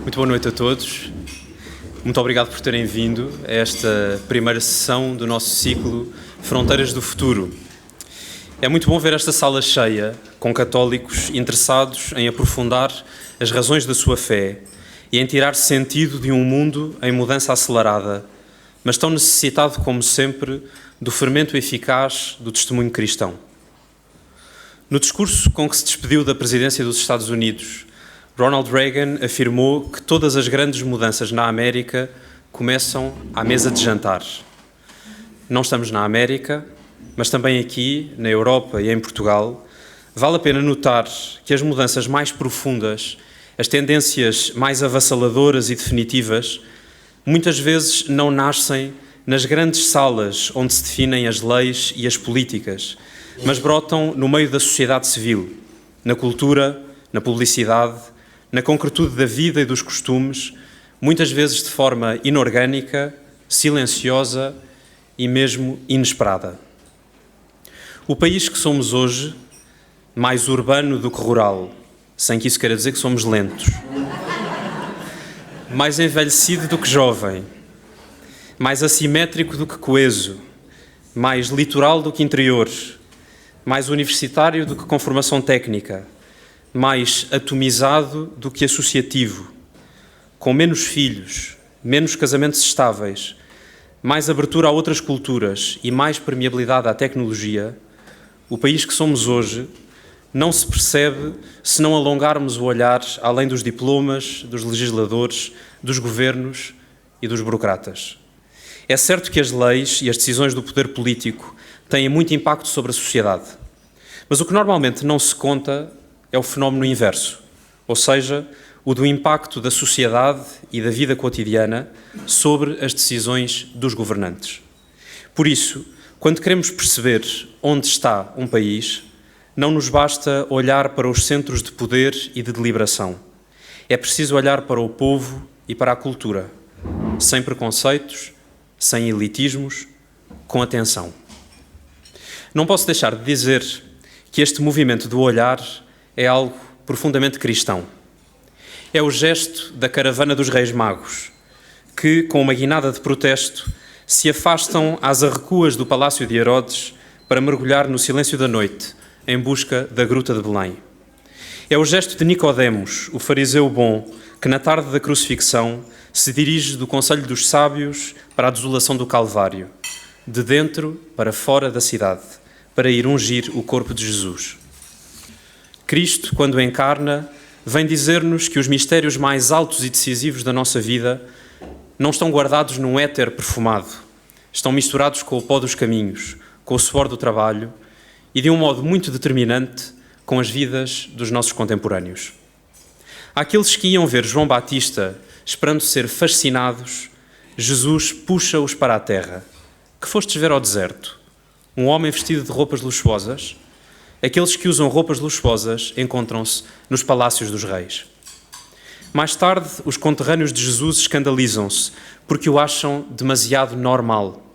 Muito boa noite a todos. Muito obrigado por terem vindo a esta primeira sessão do nosso ciclo Fronteiras do Futuro. É muito bom ver esta sala cheia, com católicos interessados em aprofundar as razões da sua fé e em tirar sentido de um mundo em mudança acelerada, mas tão necessitado como sempre do fermento eficaz do testemunho cristão. No discurso com que se despediu da presidência dos Estados Unidos, Ronald Reagan afirmou que todas as grandes mudanças na América começam à mesa de jantar. Não estamos na América, mas também aqui, na Europa e em Portugal, vale a pena notar que as mudanças mais profundas, as tendências mais avassaladoras e definitivas, muitas vezes não nascem nas grandes salas onde se definem as leis e as políticas, mas brotam no meio da sociedade civil, na cultura, na publicidade, na concretude da vida e dos costumes, muitas vezes de forma inorgânica, silenciosa e mesmo inesperada. O país que somos hoje, mais urbano do que rural, sem que isso queira dizer que somos lentos, mais envelhecido do que jovem, mais assimétrico do que coeso, mais litoral do que interior, mais universitário do que com formação técnica, mais atomizado do que associativo, com menos filhos, menos casamentos estáveis, mais abertura a outras culturas e mais permeabilidade à tecnologia, o país que somos hoje não se percebe se não alongarmos o olhar além dos diplomas, dos legisladores, dos governos e dos burocratas. É certo que as leis e as decisões do poder político têm muito impacto sobre a sociedade, mas o que normalmente não se conta é o fenómeno inverso, ou seja, o do impacto da sociedade e da vida cotidiana sobre as decisões dos governantes. Por isso, quando queremos perceber onde está um país, não nos basta olhar para os centros de poder e de deliberação. É preciso olhar para o povo e para a cultura, sem preconceitos, sem elitismos, com atenção. Não posso deixar de dizer que este movimento do olhar é algo profundamente cristão. É o gesto da caravana dos Reis Magos, que, com uma guinada de protesto, se afastam às arrecuas do Palácio de Herodes para mergulhar no silêncio da noite, em busca da Gruta de Belém. É o gesto de Nicodemos, o fariseu bom, que na tarde da crucifixão se dirige do Conselho dos Sábios para a desolação do Calvário, de dentro para fora da cidade, para ir ungir o corpo de Jesus. Cristo, quando encarna, vem dizer-nos que os mistérios mais altos e decisivos da nossa vida não estão guardados num éter perfumado, estão misturados com o pó dos caminhos, com o suor do trabalho e, de um modo muito determinante, com as vidas dos nossos contemporâneos. Àqueles que iam ver João Batista esperando ser fascinados, Jesus puxa-os para a terra. Que fostes ver ao deserto? Um homem vestido de roupas luxuosas? Aqueles que usam roupas luxuosas encontram-se nos palácios dos reis. Mais tarde, os conterrâneos de Jesus escandalizam-se porque o acham demasiado normal.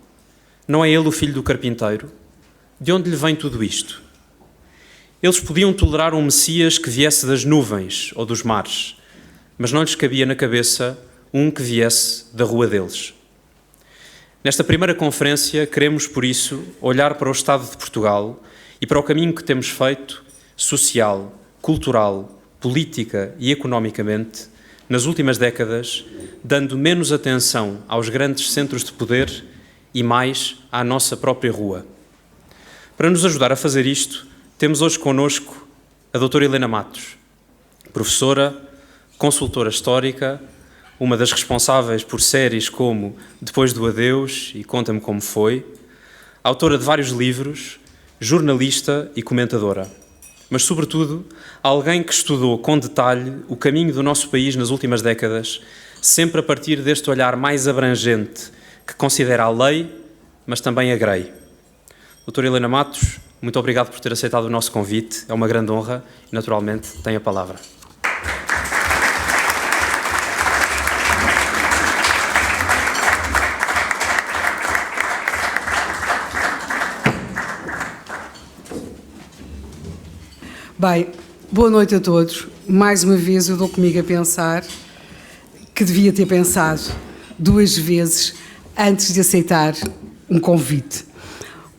Não é ele o filho do carpinteiro? De onde lhe vem tudo isto? Eles podiam tolerar um Messias que viesse das nuvens ou dos mares, mas não lhes cabia na cabeça um que viesse da rua deles. Nesta primeira conferência, queremos, por isso, olhar para o Estado de Portugal e para o caminho que temos feito, social, cultural, política e economicamente, nas últimas décadas, dando menos atenção aos grandes centros de poder e mais à nossa própria rua. Para nos ajudar a fazer isto, temos hoje connosco a doutora Helena Matos, professora, consultora histórica, uma das responsáveis por séries como Depois do Adeus e Conta-me Como Foi, autora de vários livros, jornalista e comentadora, mas, sobretudo, alguém que estudou com detalhe o caminho do nosso país nas últimas décadas, sempre a partir deste olhar mais abrangente que considera a lei, mas também a grei. Doutora Helena Matos, muito obrigado por ter aceitado o nosso convite, é uma grande honra e, naturalmente, tem a palavra. Bem, boa noite a todos. Mais uma vez eu dou comigo a pensar que devia ter pensado 2 vezes antes de aceitar um convite.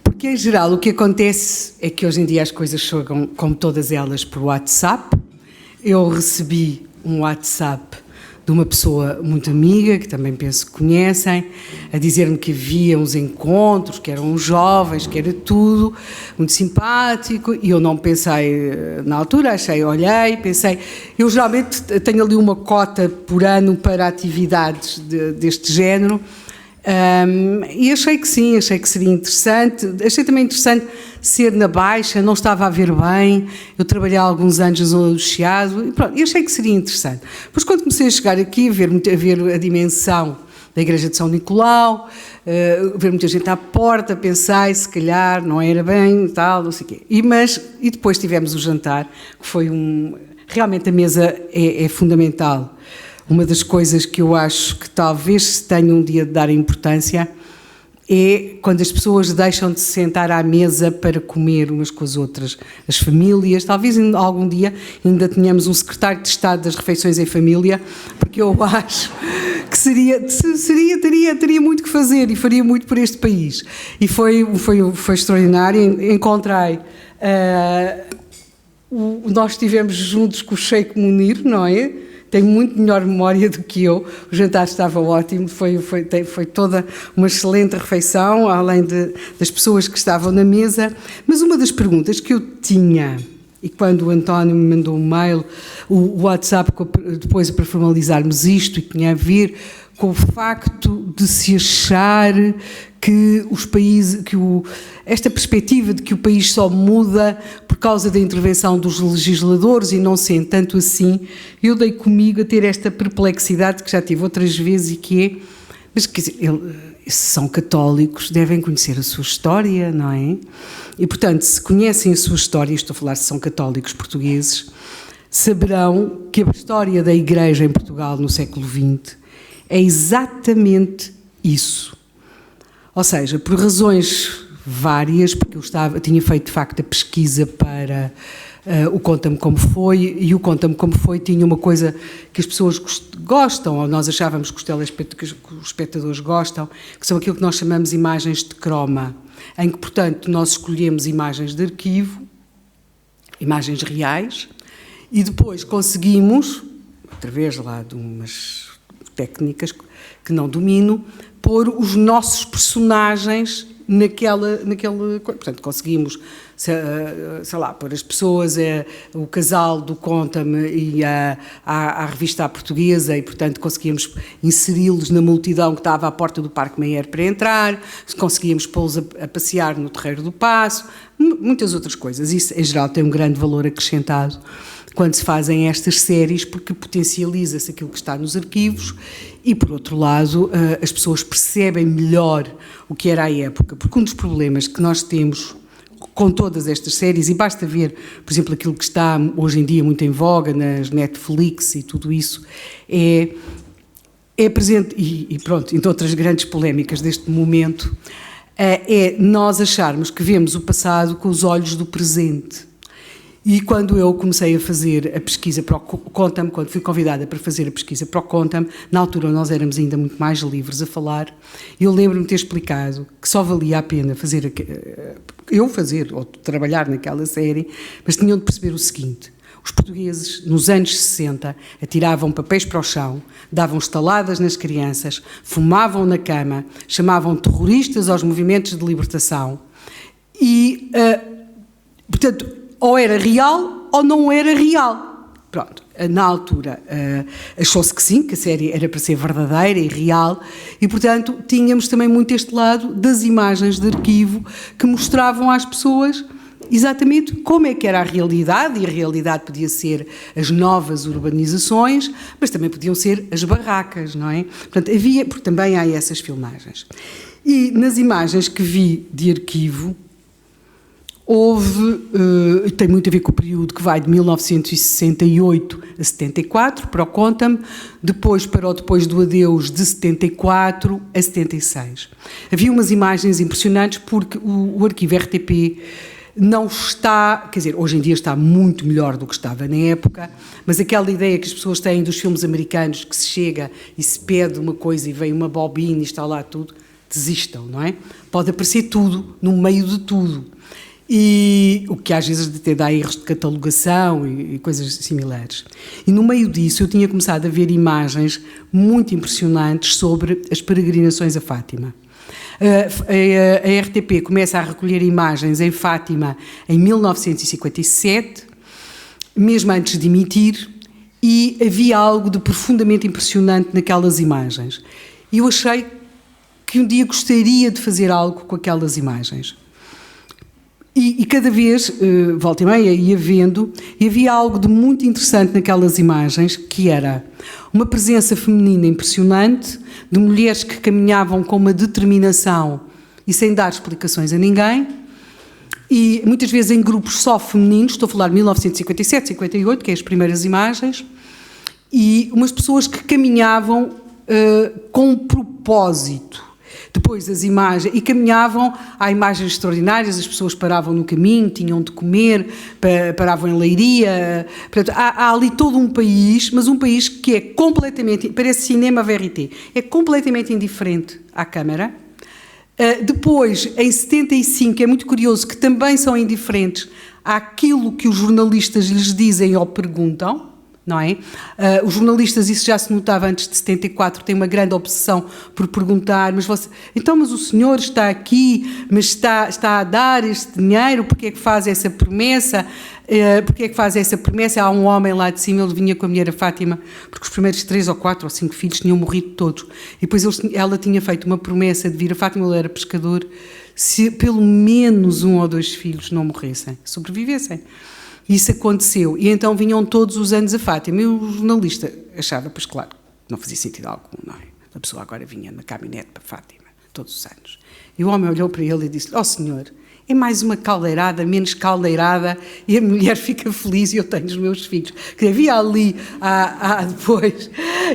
Porque, em geral, o que acontece é que hoje em dia as coisas chegam, como todas elas, por WhatsApp. Eu recebi um WhatsApp de uma pessoa muito amiga, que também penso que conhecem, a dizer-me que havia uns encontros, que eram jovens, que era tudo muito simpático, e eu não pensei na altura, olhei, pensei, eu geralmente tenho ali uma cota por ano para atividades deste género, e achei que sim, achei que seria interessante, achei também interessante ser na Baixa, não estava a ver bem, eu trabalhei há alguns anos na Zona do Chiado, e pronto, e achei que seria interessante. Depois, quando comecei a chegar aqui, a ver a dimensão da Igreja de São Nicolau, ver muita gente à porta, pensei, se calhar não era bem, tal, não sei o quê. E depois tivemos o jantar, que foi realmente a mesa é fundamental. Uma das coisas que eu acho que talvez se tenha um dia de dar importância é quando as pessoas deixam de se sentar à mesa para comer umas com as outras, as famílias. Talvez algum dia ainda tenhamos um secretário de Estado das refeições em família, porque eu acho que teria muito que fazer e faria muito por este país. E foi extraordinário. Encontrei... nós estivemos juntos com o Sheikh Munir, não é? Tem muito melhor memória do que eu. O jantar estava ótimo, foi toda uma excelente refeição, além das pessoas que estavam na mesa. Mas uma das perguntas que eu tinha, e quando o António me mandou um mail, o WhatsApp, depois para formalizarmos isto, e que tinha a ver com o facto de se achar que os países, esta perspectiva de que o país só muda por causa da intervenção dos legisladores e não sendo tanto assim, eu dei comigo a ter esta perplexidade que já tive outras vezes e que é, mas quer dizer, se são católicos, devem conhecer a sua história, não é? E, portanto, se conhecem a sua história, estou a falar se são católicos portugueses, saberão que a história da Igreja em Portugal no século XX é exatamente isso. Ou seja, por razões várias, porque eu tinha feito de facto a pesquisa para o Conta-me Como Foi, e o Conta-me Como Foi tinha uma coisa que as pessoas gostam, ou nós achávamos que os espectadores gostam, que são aquilo que nós chamamos imagens de croma, em que, portanto, nós escolhemos imagens de arquivo, imagens reais, e depois conseguimos, através lá de umas técnicas que não domino, pôr os nossos personagens naquele... Portanto, conseguimos, sei lá, pôr as pessoas, o casal do Conta-me e a revista à portuguesa, e, portanto, conseguíamos inseri-los na multidão que estava à porta do Parque Mayer para entrar, conseguíamos pô-los a passear no Terreiro do Paço, muitas outras coisas. Isso, em geral, tem um grande valor acrescentado quando se fazem estas séries, porque potencializa-se aquilo que está nos arquivos e, por outro lado, as pessoas percebem melhor o que era a época, porque um dos problemas que nós temos com todas estas séries, e basta ver, por exemplo, aquilo que está hoje em dia muito em voga nas Netflix e tudo isso, é presente, e pronto, entre outras grandes polémicas deste momento, é nós acharmos que vemos o passado com os olhos do presente. E quando eu comecei a fazer a pesquisa para o Conta-me, quando fui convidada para fazer a pesquisa para o Conta-me, na altura nós éramos ainda muito mais livres a falar, eu lembro-me de ter explicado que só valia a pena ou trabalhar naquela série, mas tinham de perceber o seguinte: os portugueses, nos anos 60, atiravam papéis para o chão, davam estaladas nas crianças, fumavam na cama, chamavam terroristas aos movimentos de libertação e, portanto, ou era real ou não era real. Pronto, na altura achou-se que sim, que a série era para ser verdadeira e real, e, portanto, tínhamos também muito este lado das imagens de arquivo que mostravam às pessoas exatamente como é que era a realidade, e a realidade podia ser as novas urbanizações, mas também podiam ser as barracas, não é? Portanto, porque também há essas filmagens. E nas imagens que vi de arquivo, tem muito a ver com o período que vai de 1968 a 74, para o Conta-me, depois para o Depois do Adeus, de 74 a 76. Havia umas imagens impressionantes porque o arquivo RTP não está, quer dizer, hoje em dia está muito melhor do que estava na época, mas aquela ideia que as pessoas têm dos filmes americanos, que se chega e se pede uma coisa e vem uma bobina e está lá tudo, desistam, não é? Pode aparecer tudo, no meio de tudo. E o que às vezes até dá erros de catalogação e coisas similares. E no meio disso eu tinha começado a ver imagens muito impressionantes sobre as peregrinações a Fátima. A RTP começa a recolher imagens em Fátima em 1957, mesmo antes de emitir, e havia algo de profundamente impressionante naquelas imagens. E eu achei que um dia gostaria de fazer algo com aquelas imagens. E cada vez, volta e meia, ia vendo, e havia algo de muito interessante naquelas imagens, que era uma presença feminina impressionante, de mulheres que caminhavam com uma determinação e sem dar explicações a ninguém, e muitas vezes em grupos só femininos, estou a falar de 1957, 58, que é as primeiras imagens, e umas pessoas que caminhavam com um propósito. Depois as imagens, e caminhavam, há imagens extraordinárias, as pessoas paravam no caminho, tinham de comer, paravam em Leiria, portanto, há ali todo um país, mas um país que é completamente, parece cinema verité, é completamente indiferente à Câmara. Depois, em 75, é muito curioso que também são indiferentes àquilo que os jornalistas lhes dizem ou perguntam, não é? Os jornalistas, isso já se notava antes de 74, têm uma grande obsessão por perguntar, mas o senhor está aqui, mas está a dar este dinheiro, porque é que faz essa promessa? Porque é que faz essa promessa? Há um homem lá de cima, ele vinha com a mulher a Fátima, porque os primeiros 3 ou 4 ou 5 filhos tinham morrido todos, e depois ela tinha feito uma promessa de vir a Fátima, ele era pescador, se pelo menos 1 ou 2 filhos não morressem, sobrevivessem. Isso aconteceu, e então vinham todos os anos a Fátima, e o jornalista achava, pois claro, não fazia sentido algum, não é? A pessoa agora vinha na caminhonete para Fátima, todos os anos. E o homem olhou para ele e disse: "Ó senhor, é mais uma caldeirada, menos caldeirada, e a mulher fica feliz e eu tenho os meus filhos." Que havia ali, depois,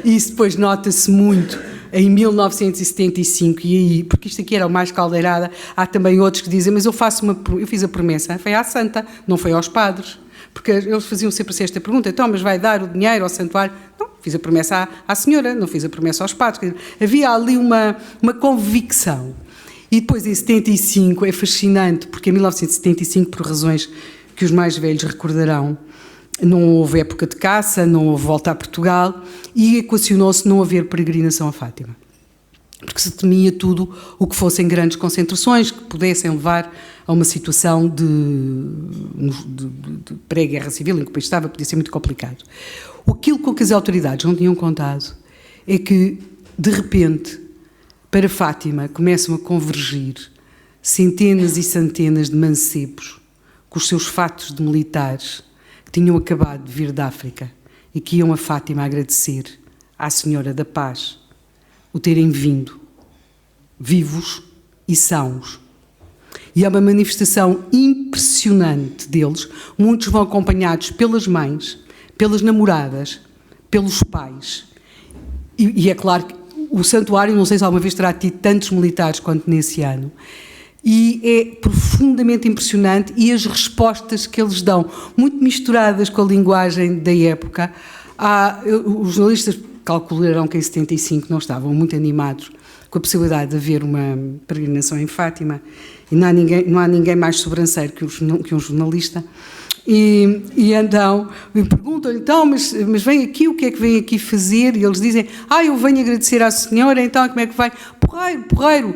e isso depois nota-se muito, em 1975, e aí, porque isto aqui era o mais caldeirada, há também outros que dizem, mas eu fiz a promessa, foi à santa, não foi aos padres. Porque eles faziam sempre esta pergunta: então, mas vai dar o dinheiro ao santuário? Não, fiz a promessa à senhora, não fiz a promessa aos padres. Havia ali uma convicção. E depois, em 75, é fascinante, porque em 1975, por razões que os mais velhos recordarão, não houve época de caça, não houve volta a Portugal, e equacionou-se não haver peregrinação a Fátima. Porque se temia tudo o que fossem grandes concentrações, que pudessem levar a uma situação de pré-guerra civil, em que o país estava, podia ser muito complicado. Aquilo com que as autoridades não tinham contado é que, de repente, para Fátima começam a convergir centenas e centenas de mancebos com os seus fatos de militares que tinham acabado de vir da África e que iam a Fátima agradecer à Senhora da Paz o terem vindo, vivos e sãos. E é uma manifestação impressionante deles. Muitos vão acompanhados pelas mães, pelas namoradas, pelos pais. E é claro que o santuário, não sei se alguma vez terá tido tantos militares quanto nesse ano, e é profundamente impressionante, e as respostas que eles dão, muito misturadas com a linguagem da época. Os jornalistas calcularão que em 75 não estavam muito animados com a possibilidade de haver uma peregrinação em Fátima, e não há ninguém mais sobranceiro que um jornalista. E então me perguntam-lhe: então, mas vem aqui, o que é que vem aqui fazer? E eles dizem: eu venho agradecer à senhora. Então como é que vai? Porreiro,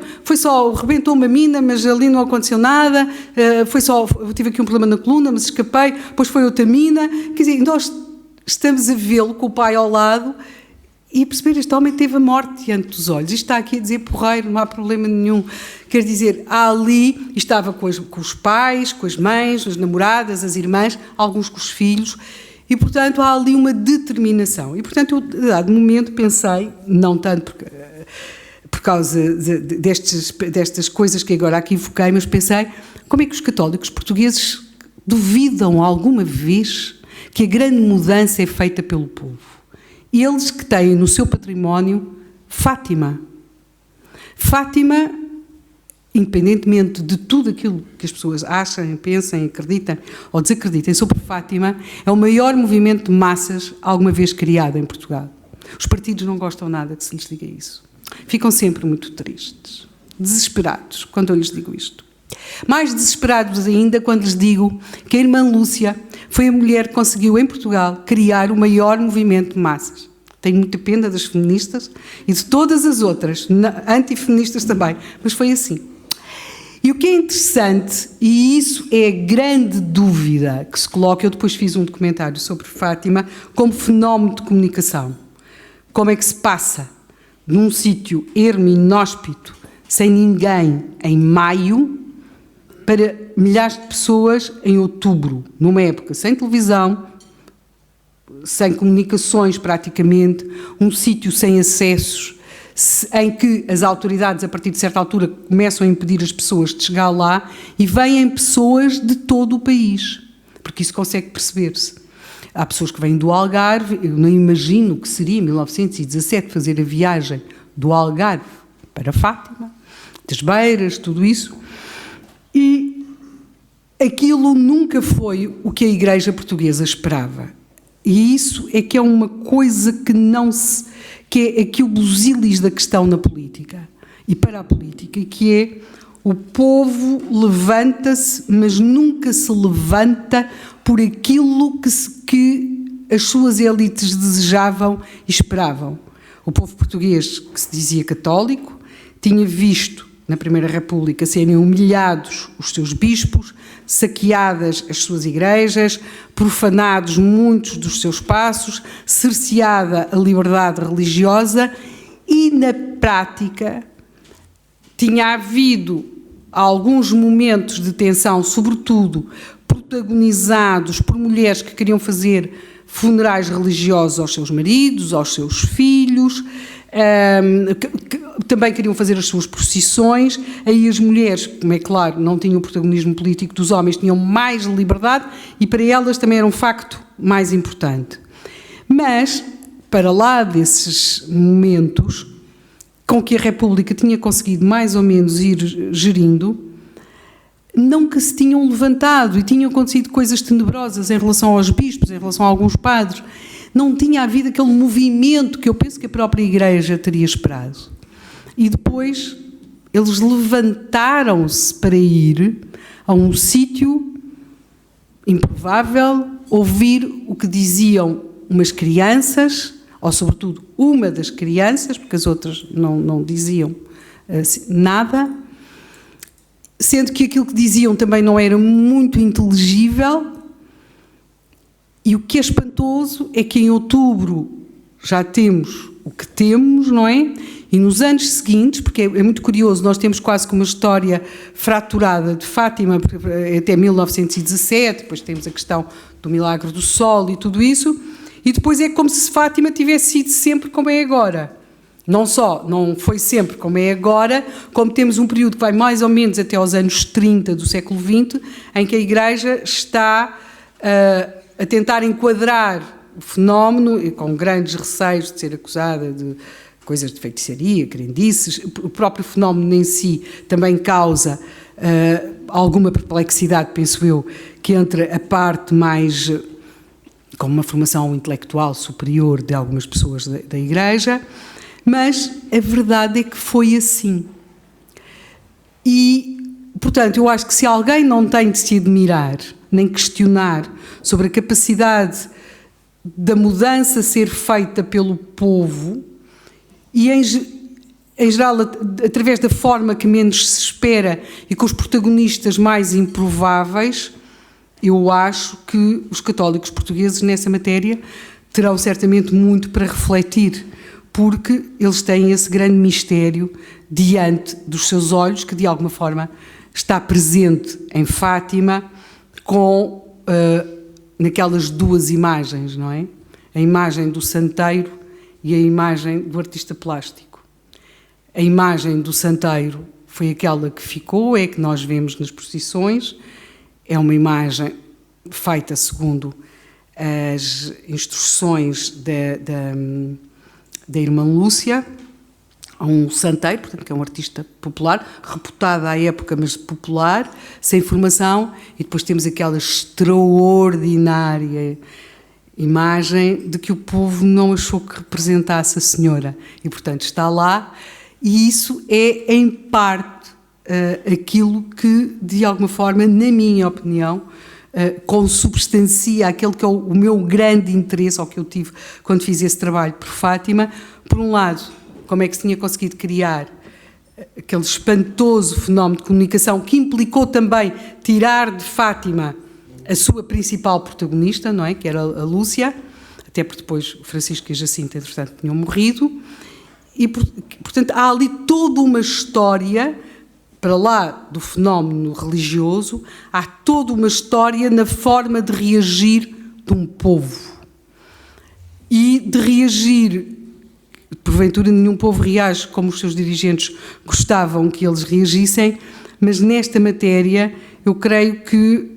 rebentou uma mina, mas ali não aconteceu nada, eu tive aqui um problema na coluna, mas escapei, depois foi outra mina. Quer dizer, nós estamos a vê-lo com o pai ao lado e a perceber: este homem teve a morte diante dos olhos, isto está aqui a dizer porreiro, não há problema nenhum. Quer dizer, ali estava com os pais, com as mães, as namoradas, as irmãs, alguns com os filhos, e portanto há ali uma determinação. E portanto eu, a dado momento, pensei, não tanto por causa destas coisas que agora aqui evoquei, mas pensei: como é que os católicos portugueses duvidam alguma vez que a grande mudança é feita pelo povo? Eles que têm no seu património Fátima. independentemente de tudo aquilo que as pessoas acham, pensem, acreditam ou desacreditem sobre Fátima, é o maior movimento de massas alguma vez criado em Portugal. Os partidos não gostam nada que se lhes diga isso. Ficam sempre muito tristes, desesperados, quando eu lhes digo isto. Mais desesperados ainda quando lhes digo que a irmã Lúcia foi a mulher que conseguiu em Portugal criar o maior movimento de massas. Tenho muita pena das feministas e de todas as outras, antifeministas também, mas foi assim. E o que é interessante, e isso é a grande dúvida que se coloca, eu depois fiz um documentário sobre Fátima, como fenómeno de comunicação. Como é que se passa de um sítio ermo e inóspito, sem ninguém, em maio, para milhares de pessoas em outubro, numa época sem televisão, sem comunicações praticamente, um sítio sem acessos, em que as autoridades, a partir de certa altura, começam a impedir as pessoas de chegar lá e vêm pessoas de todo o país, porque isso consegue perceber-se. Há pessoas que vêm do Algarve, eu não imagino o que seria, em 1917, fazer a viagem do Algarve para Fátima, das Beiras, tudo isso, e aquilo nunca foi o que a Igreja Portuguesa esperava. E isso é que é uma coisa que não se... que é aqui o busilis da questão na política, e para a política, que é o povo levanta-se, mas nunca se levanta por aquilo que as suas elites desejavam e esperavam. O povo português, que se dizia católico, tinha visto na Primeira República serem humilhados os seus bispos, saqueadas as suas igrejas, profanados muitos dos seus espaços, cerceada a liberdade religiosa e, na prática, tinha havido alguns momentos de tensão, sobretudo protagonizados por mulheres que queriam fazer funerais religiosos aos seus maridos, aos seus filhos, que também queriam fazer as suas procissões. Aí as mulheres, como é claro, não tinham o protagonismo político dos homens, tinham mais liberdade e para elas também era um facto mais importante. Mas, para lá desses momentos, com que a República tinha conseguido mais ou menos ir gerindo, nunca se tinham levantado e tinham acontecido coisas tenebrosas em relação aos bispos, em relação a alguns padres. Não tinha havido aquele movimento que eu penso que a própria Igreja teria esperado. E depois eles levantaram-se para ir a um sítio improvável, ouvir o que diziam umas crianças, ou sobretudo uma das crianças, porque as outras não diziam nada, sendo que aquilo que diziam também não era muito inteligível. E o que é espantoso é que em outubro já temos o que temos, não é? E nos anos seguintes, porque é muito curioso, nós temos quase que uma história fraturada de Fátima até 1917, depois temos a questão do Milagre do Sol e tudo isso, e depois é como se Fátima tivesse sido sempre como é agora. Não só não foi sempre como é agora, como temos um período que vai mais ou menos até aos anos 30 do século XX, em que a Igreja está a tentar enquadrar o fenómeno, e com grandes receios de ser acusada de coisas de feitiçaria, crendices. O próprio fenómeno em si também causa alguma perplexidade, penso eu, que entre a parte mais com uma formação intelectual superior de algumas pessoas da Igreja, mas a verdade é que foi assim. E, portanto, eu acho que se alguém não tem de se admirar, nem questionar sobre a capacidade da mudança ser feita pelo povo, e em geral através da forma que menos se espera e com os protagonistas mais improváveis, eu acho que os católicos portugueses nessa matéria terão certamente muito para refletir, porque eles têm esse grande mistério diante dos seus olhos, que de alguma forma está presente em Fátima, com naquelas duas imagens, não é? A imagem do santeiro e a imagem do artista plástico. A imagem do santeiro foi aquela que ficou, é a que nós vemos nas procissões, é uma imagem feita segundo as instruções da irmã Lúcia, Há um santeiro, portanto, que é um artista popular, reputado à época, mas popular, sem formação, e depois temos aquela extraordinária imagem de que o povo não achou que representasse a senhora. E, portanto, está lá, e isso é, em parte, aquilo que, de alguma forma, na minha opinião, consubstancia aquele que é o meu grande interesse, ou que eu tive quando fiz esse trabalho por Fátima. Por um lado, como é que se tinha conseguido criar aquele espantoso fenómeno de comunicação que implicou também tirar de Fátima a sua principal protagonista, não é? Que era a Lúcia, até porque depois o Francisco e a Jacinta, entretanto, tinham morrido, e, portanto, há ali toda uma história, para lá do fenómeno religioso, há toda uma história na forma de reagir de um povo. E de reagir, porventura nenhum povo reage como os seus dirigentes gostavam que eles reagissem, mas nesta matéria eu creio que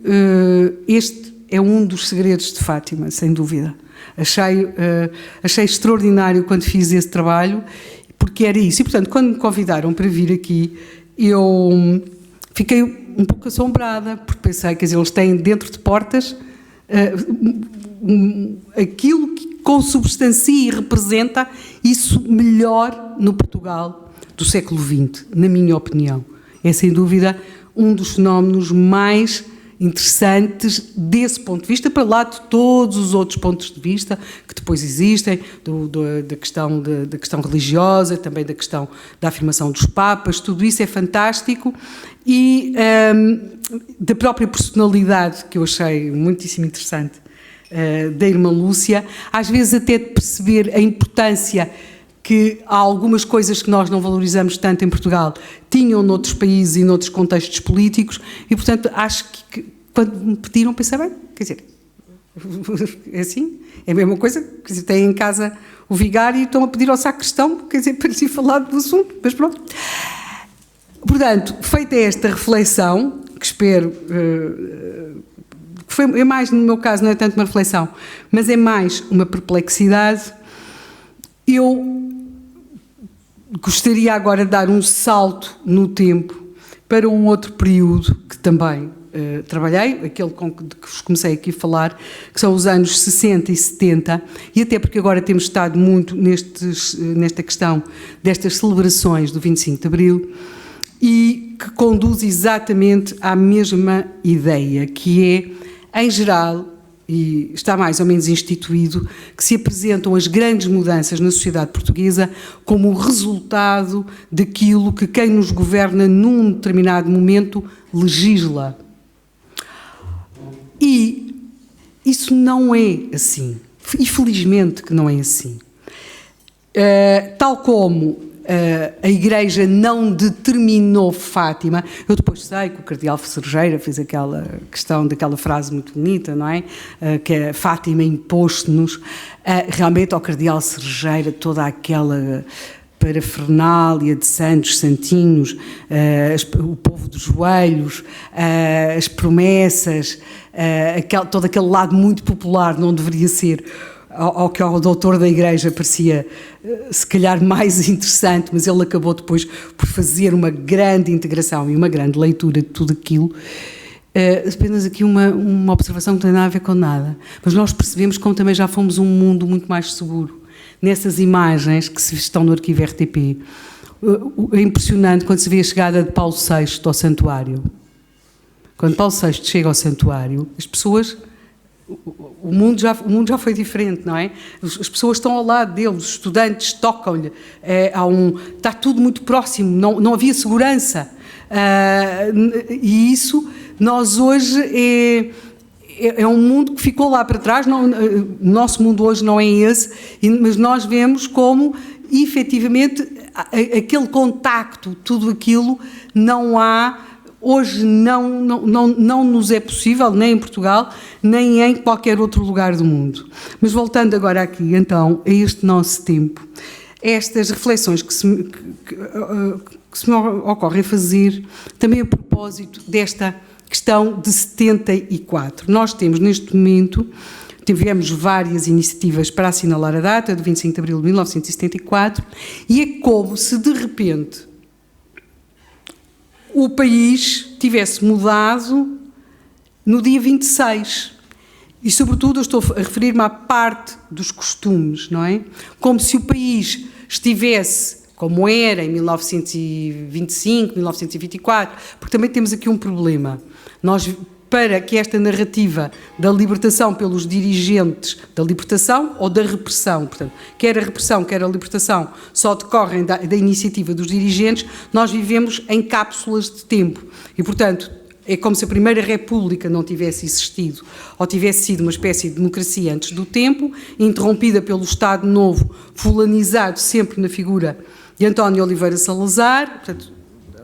este é um dos segredos de Fátima, sem dúvida. Achei extraordinário quando fiz esse trabalho, porque era isso. E, portanto, quando me convidaram para vir aqui, eu fiquei um pouco assombrada, porque pensei que eles têm dentro de portas aquilo que consubstancia e representa isso melhor no Portugal do século XX, na minha opinião. É, sem dúvida, um dos fenómenos mais interessantes desse ponto de vista, para lá de todos os outros pontos de vista que depois existem, da questão religiosa, também da questão da afirmação dos papas. Tudo isso é fantástico, e da própria personalidade, que eu achei muitíssimo interessante, da irmã Lúcia, às vezes até de perceber a importância que há algumas coisas que nós não valorizamos tanto em Portugal tinham noutros países e noutros contextos políticos, e, portanto, acho que quando me pediram, pensei, bem, quer dizer, é assim, é a mesma coisa, quer dizer, têm em casa o vigário e estão a pedir ao sacristão, quer dizer, para lhe falar do assunto, mas pronto. Portanto, feita esta reflexão, que espero, que é mais, no meu caso, não é tanto uma reflexão, mas é mais uma perplexidade, eu gostaria agora de dar um salto no tempo para um outro período que também trabalhei, aquele com que vos comecei aqui a falar, que são os anos 60 e 70, e até porque agora temos estado muito nesta questão destas celebrações do 25 de Abril, e que conduz exatamente à mesma ideia, que é, em geral, e está mais ou menos instituído, que se apresentam as grandes mudanças na sociedade portuguesa como o resultado daquilo que quem nos governa num determinado momento legisla. E isso não é assim. Infelizmente que não é assim. Tal como a Igreja não determinou Fátima. Eu depois sei que o cardeal Cerejeira fez aquela questão daquela frase muito bonita, não é? Que é Fátima imposto-nos. Realmente ao cardeal Cerejeira toda aquela parafernália de santos, santinhos, o povo dos joelhos, as promessas, todo aquele lado muito popular não deveria ser, ao que ao doutor da Igreja parecia se calhar mais interessante, mas ele acabou depois por fazer uma grande integração e uma grande leitura de tudo aquilo. Apenas aqui uma observação que não tem nada a ver com nada, mas nós percebemos como também já fomos um mundo muito mais seguro. Nessas imagens que estão no arquivo RTP, é impressionante quando se vê a chegada de Paulo VI ao santuário. Quando Paulo VI chega ao santuário, as pessoas... O mundo já foi diferente, não é? As pessoas estão ao lado dele, os estudantes tocam-lhe, está tudo muito próximo, não havia segurança. E isso, nós hoje, é um mundo que ficou lá para trás, o nosso mundo hoje não é esse, mas nós vemos como, efetivamente, aquele contacto, tudo aquilo, não há... Hoje não nos é possível, nem em Portugal, nem em qualquer outro lugar do mundo. Mas voltando agora aqui, então, a este nosso tempo, estas reflexões que se me ocorrem fazer, também a propósito desta questão de 74. Nós temos, neste momento, tivemos várias iniciativas para assinalar a data de 25 de abril de 1974, e é como se, de repente, o país tivesse mudado no dia 26. E, sobretudo, eu estou a referir-me à parte dos costumes, não é? Como se o país estivesse, como era em 1925, 1924, porque também temos aqui um problema. Nós, para que esta narrativa da libertação pelos dirigentes, da libertação ou da repressão, portanto, quer a repressão, quer a libertação, só decorrem da iniciativa dos dirigentes, nós vivemos em cápsulas de tempo. E, portanto, é como se a Primeira República não tivesse existido, ou tivesse sido uma espécie de democracia antes do tempo, interrompida pelo Estado Novo, fulanizado sempre na figura de António Oliveira Salazar, portanto,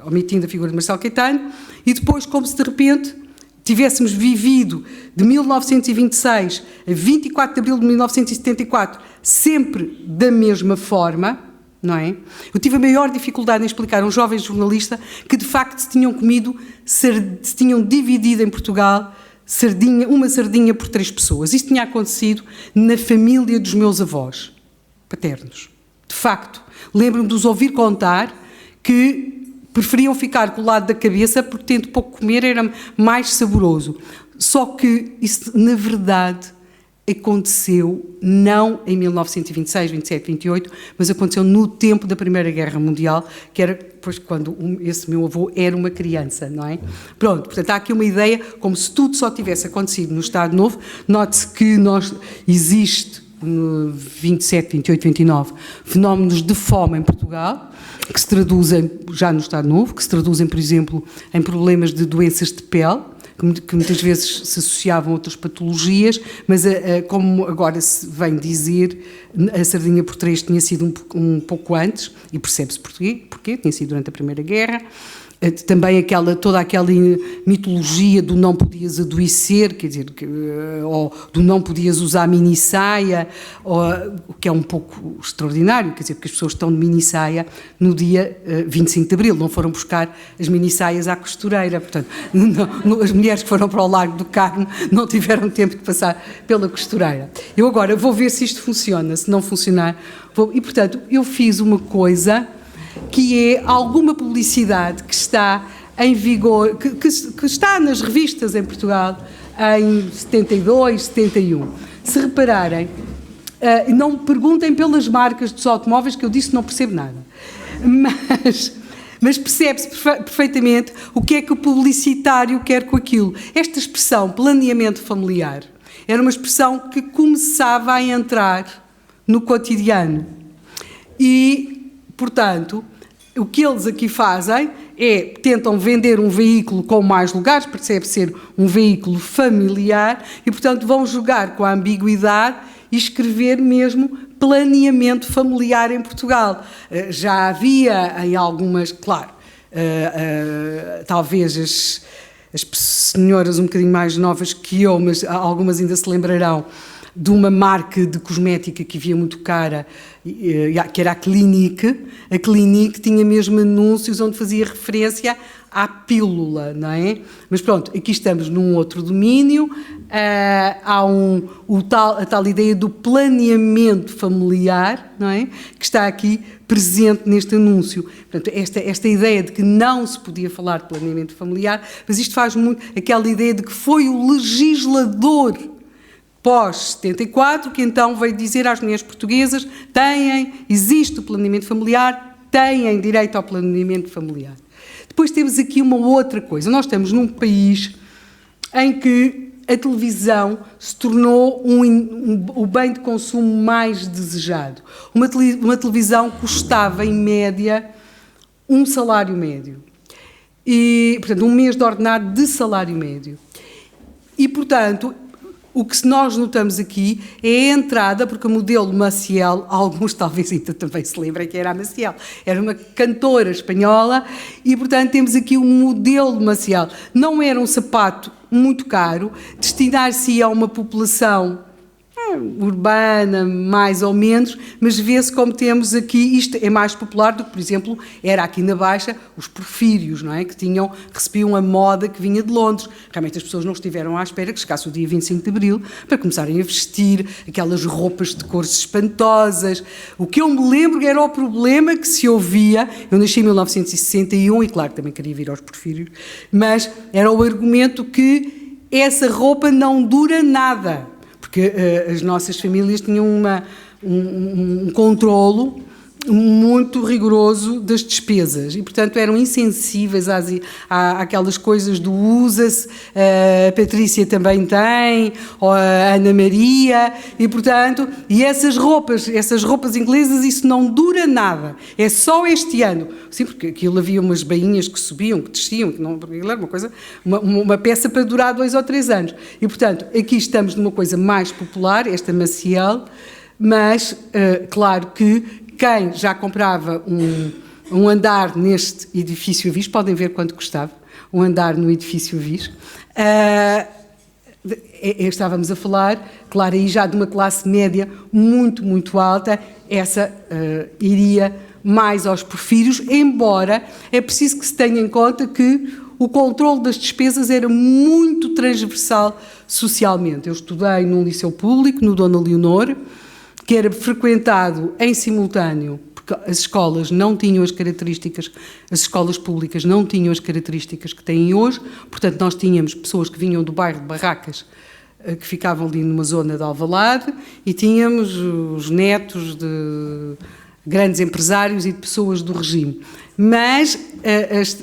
omitindo a figura de Marcelo Caetano, e depois, como se de repente tivéssemos vivido de 1926 a 24 de abril de 1974, sempre da mesma forma, não é? Eu tive a maior dificuldade em explicar a um jovem jornalista que, de facto, se tinham dividido em Portugal uma sardinha por 3 pessoas. Isto tinha acontecido na família dos meus avós paternos. De facto, lembro-me de os ouvir contar que preferiam ficar com o lado da cabeça porque, tendo pouco comer, era mais saboroso. Só que isso, na verdade, aconteceu não em 1926, 27, 28, mas aconteceu no tempo da Primeira Guerra Mundial, que era depois quando esse meu avô era uma criança, não é? Pronto, portanto, há aqui uma ideia como se tudo só tivesse acontecido no Estado Novo. Note-se que existe no 27, 28, 29 fenómenos de fome em Portugal, que se traduzem, já no Estado Novo, que se traduzem, por exemplo, em problemas de doenças de pele, que muitas vezes se associavam a outras patologias, mas como agora se vem dizer, a sardinha por 3 tinha sido um pouco antes, e percebe-se porquê, tinha sido durante a Primeira Guerra. Também toda aquela mitologia do não podias adoecer, quer dizer, ou do não podias usar mini-saia, o que é um pouco extraordinário, quer dizer, porque as pessoas estão de mini-saia no dia 25 de abril, não foram buscar as mini-saias à costureira, portanto, as mulheres que foram para o Largo do Carmo não tiveram tempo de passar pela costureira. Eu agora vou ver se isto funciona, se não funcionar, e portanto, eu fiz uma coisa que é alguma publicidade que está em vigor, que está nas revistas em Portugal em 72, 71. Se repararem, não me perguntem pelas marcas dos automóveis, que eu disse que não percebo nada, mas percebe-se perfeitamente o que é que o publicitário quer com aquilo. Esta expressão, planeamento familiar, era uma expressão que começava a entrar no cotidiano e, portanto, o que eles aqui fazem é, tentam vender um veículo com mais lugares, percebe ser um veículo familiar, e, portanto, vão jogar com a ambiguidade e escrever mesmo planeamento familiar em Portugal. Já havia em algumas, claro, talvez as senhoras um bocadinho mais novas que eu, mas algumas ainda se lembrarão, de uma marca de cosmética que havia muito cara, que era a Clinique. A Clinique tinha mesmo anúncios onde fazia referência à pílula, não é? Mas pronto, aqui estamos num outro domínio, há a tal ideia do planeamento familiar, não é? Que está aqui presente neste anúncio. Portanto, esta ideia de que não se podia falar de planeamento familiar, mas isto faz muito aquela ideia de que foi o legislador pós-74, que então veio dizer às mulheres portuguesas: existe o planeamento familiar, têm direito ao planeamento familiar. Depois temos aqui uma outra coisa. Nós estamos num país em que a televisão se tornou o bem de consumo mais desejado. Uma televisão custava, em média, um salário médio. E, portanto, um mês de ordenado de salário médio. E, portanto, o que nós notamos aqui é a entrada, porque o modelo Maciel, alguns talvez ainda também se lembrem que era a Maciel, era uma cantora espanhola, e, portanto, temos aqui o modelo Maciel. Não era um sapato muito caro, destinar-se a uma população urbana, mais ou menos, mas vê-se como temos aqui, isto é mais popular do que, por exemplo, era aqui na Baixa, os porfírios, não é? Que recebiam a moda que vinha de Londres. Realmente as pessoas não estiveram à espera que chegasse o dia 25 de Abril para começarem a vestir aquelas roupas de cores espantosas. O que eu me lembro era o problema que se ouvia, eu nasci em 1961 e claro, também queria vir aos porfírios, mas era o argumento que essa roupa não dura nada. Porque as nossas famílias tinham um controlo muito rigoroso das despesas e, portanto, eram insensíveis àquelas coisas do usa-se, a Patrícia também tem, ou a Ana Maria, e, portanto, essas roupas inglesas, isso não dura nada, é só este ano. Sim, porque aquilo havia umas bainhas que subiam, que desciam, aquilo era uma coisa, uma peça para durar 2 ou 3 anos. E, portanto, aqui estamos numa coisa mais popular, esta Maciel, mas, claro que quem já comprava um andar neste edifício Viz, podem ver quanto custava, um andar no edifício Viz, estávamos a falar, claro, aí já de uma classe média muito, muito alta, essa iria mais aos porfírios, embora é preciso que se tenha em conta que o controle das despesas era muito transversal socialmente. Eu estudei num liceu público, no Dona Leonor, que era frequentado em simultâneo, porque as escolas não tinham as características, as escolas públicas não tinham as características que têm hoje, portanto nós tínhamos pessoas que vinham do bairro de Barracas, que ficavam ali numa zona de Alvalade, e tínhamos os netos de grandes empresários e de pessoas do regime. Mas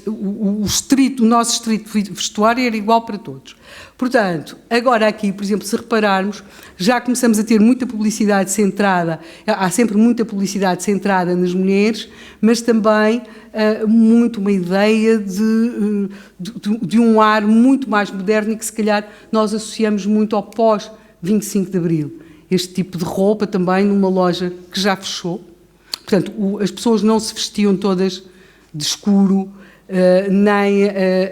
o nosso estrito vestuário era igual para todos. Portanto, agora aqui, por exemplo, se repararmos, já começamos a ter muita publicidade centrada, há sempre muita publicidade centrada nas mulheres, mas também muito uma ideia de um ar muito mais moderno e que se calhar nós associamos muito ao pós-25 de Abril. Este tipo de roupa também numa loja que já fechou. Portanto, as pessoas não se vestiam todas de escuro, nem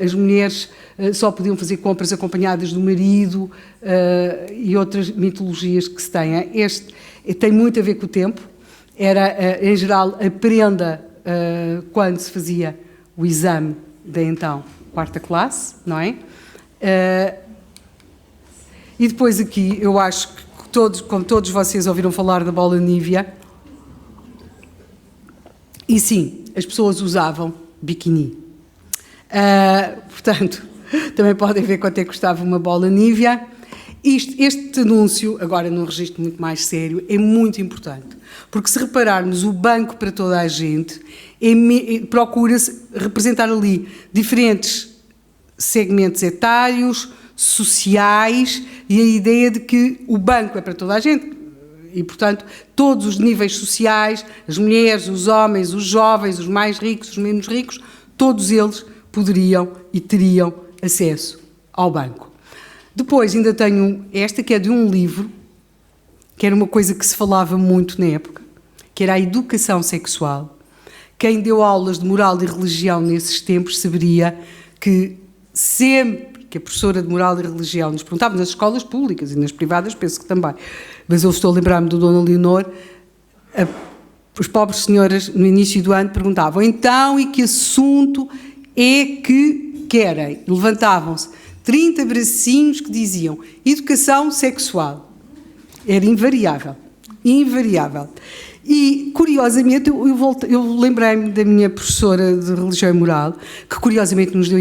as mulheres só podiam fazer compras acompanhadas do marido e outras mitologias que se têm. Este tem muito a ver com o tempo. Era, em geral, a prenda quando se fazia o exame da então 4ª classe, não é? E depois aqui, eu acho que como todos vocês ouviram falar da bola Nívea, e sim, as pessoas usavam biquíni. Portanto, também podem ver quanto é que custava uma bola Nívea. Este anúncio, agora num registro muito mais sério, é muito importante, porque se repararmos o banco para toda a gente, procura-se representar ali diferentes segmentos etários, sociais, e a ideia de que o banco é para toda a gente, e, portanto, todos os níveis sociais, as mulheres, os homens, os jovens, os mais ricos, os menos ricos, todos eles poderiam e teriam acesso ao banco. Depois ainda tenho esta, que é de um livro, que era uma coisa que se falava muito na época, que era a educação sexual. Quem deu aulas de moral e religião nesses tempos saberia que sempre que a professora de moral e religião nos perguntava, nas escolas públicas e nas privadas, penso que também, mas eu estou a lembrar-me do Dona Leonor, os pobres senhoras no início do ano perguntavam, então, e que assunto é que querem? Levantavam-se 30 bracinhos que diziam educação sexual. Era invariável, invariável. E, curiosamente, eu lembrei-me da minha professora de religião e moral, que curiosamente nos deu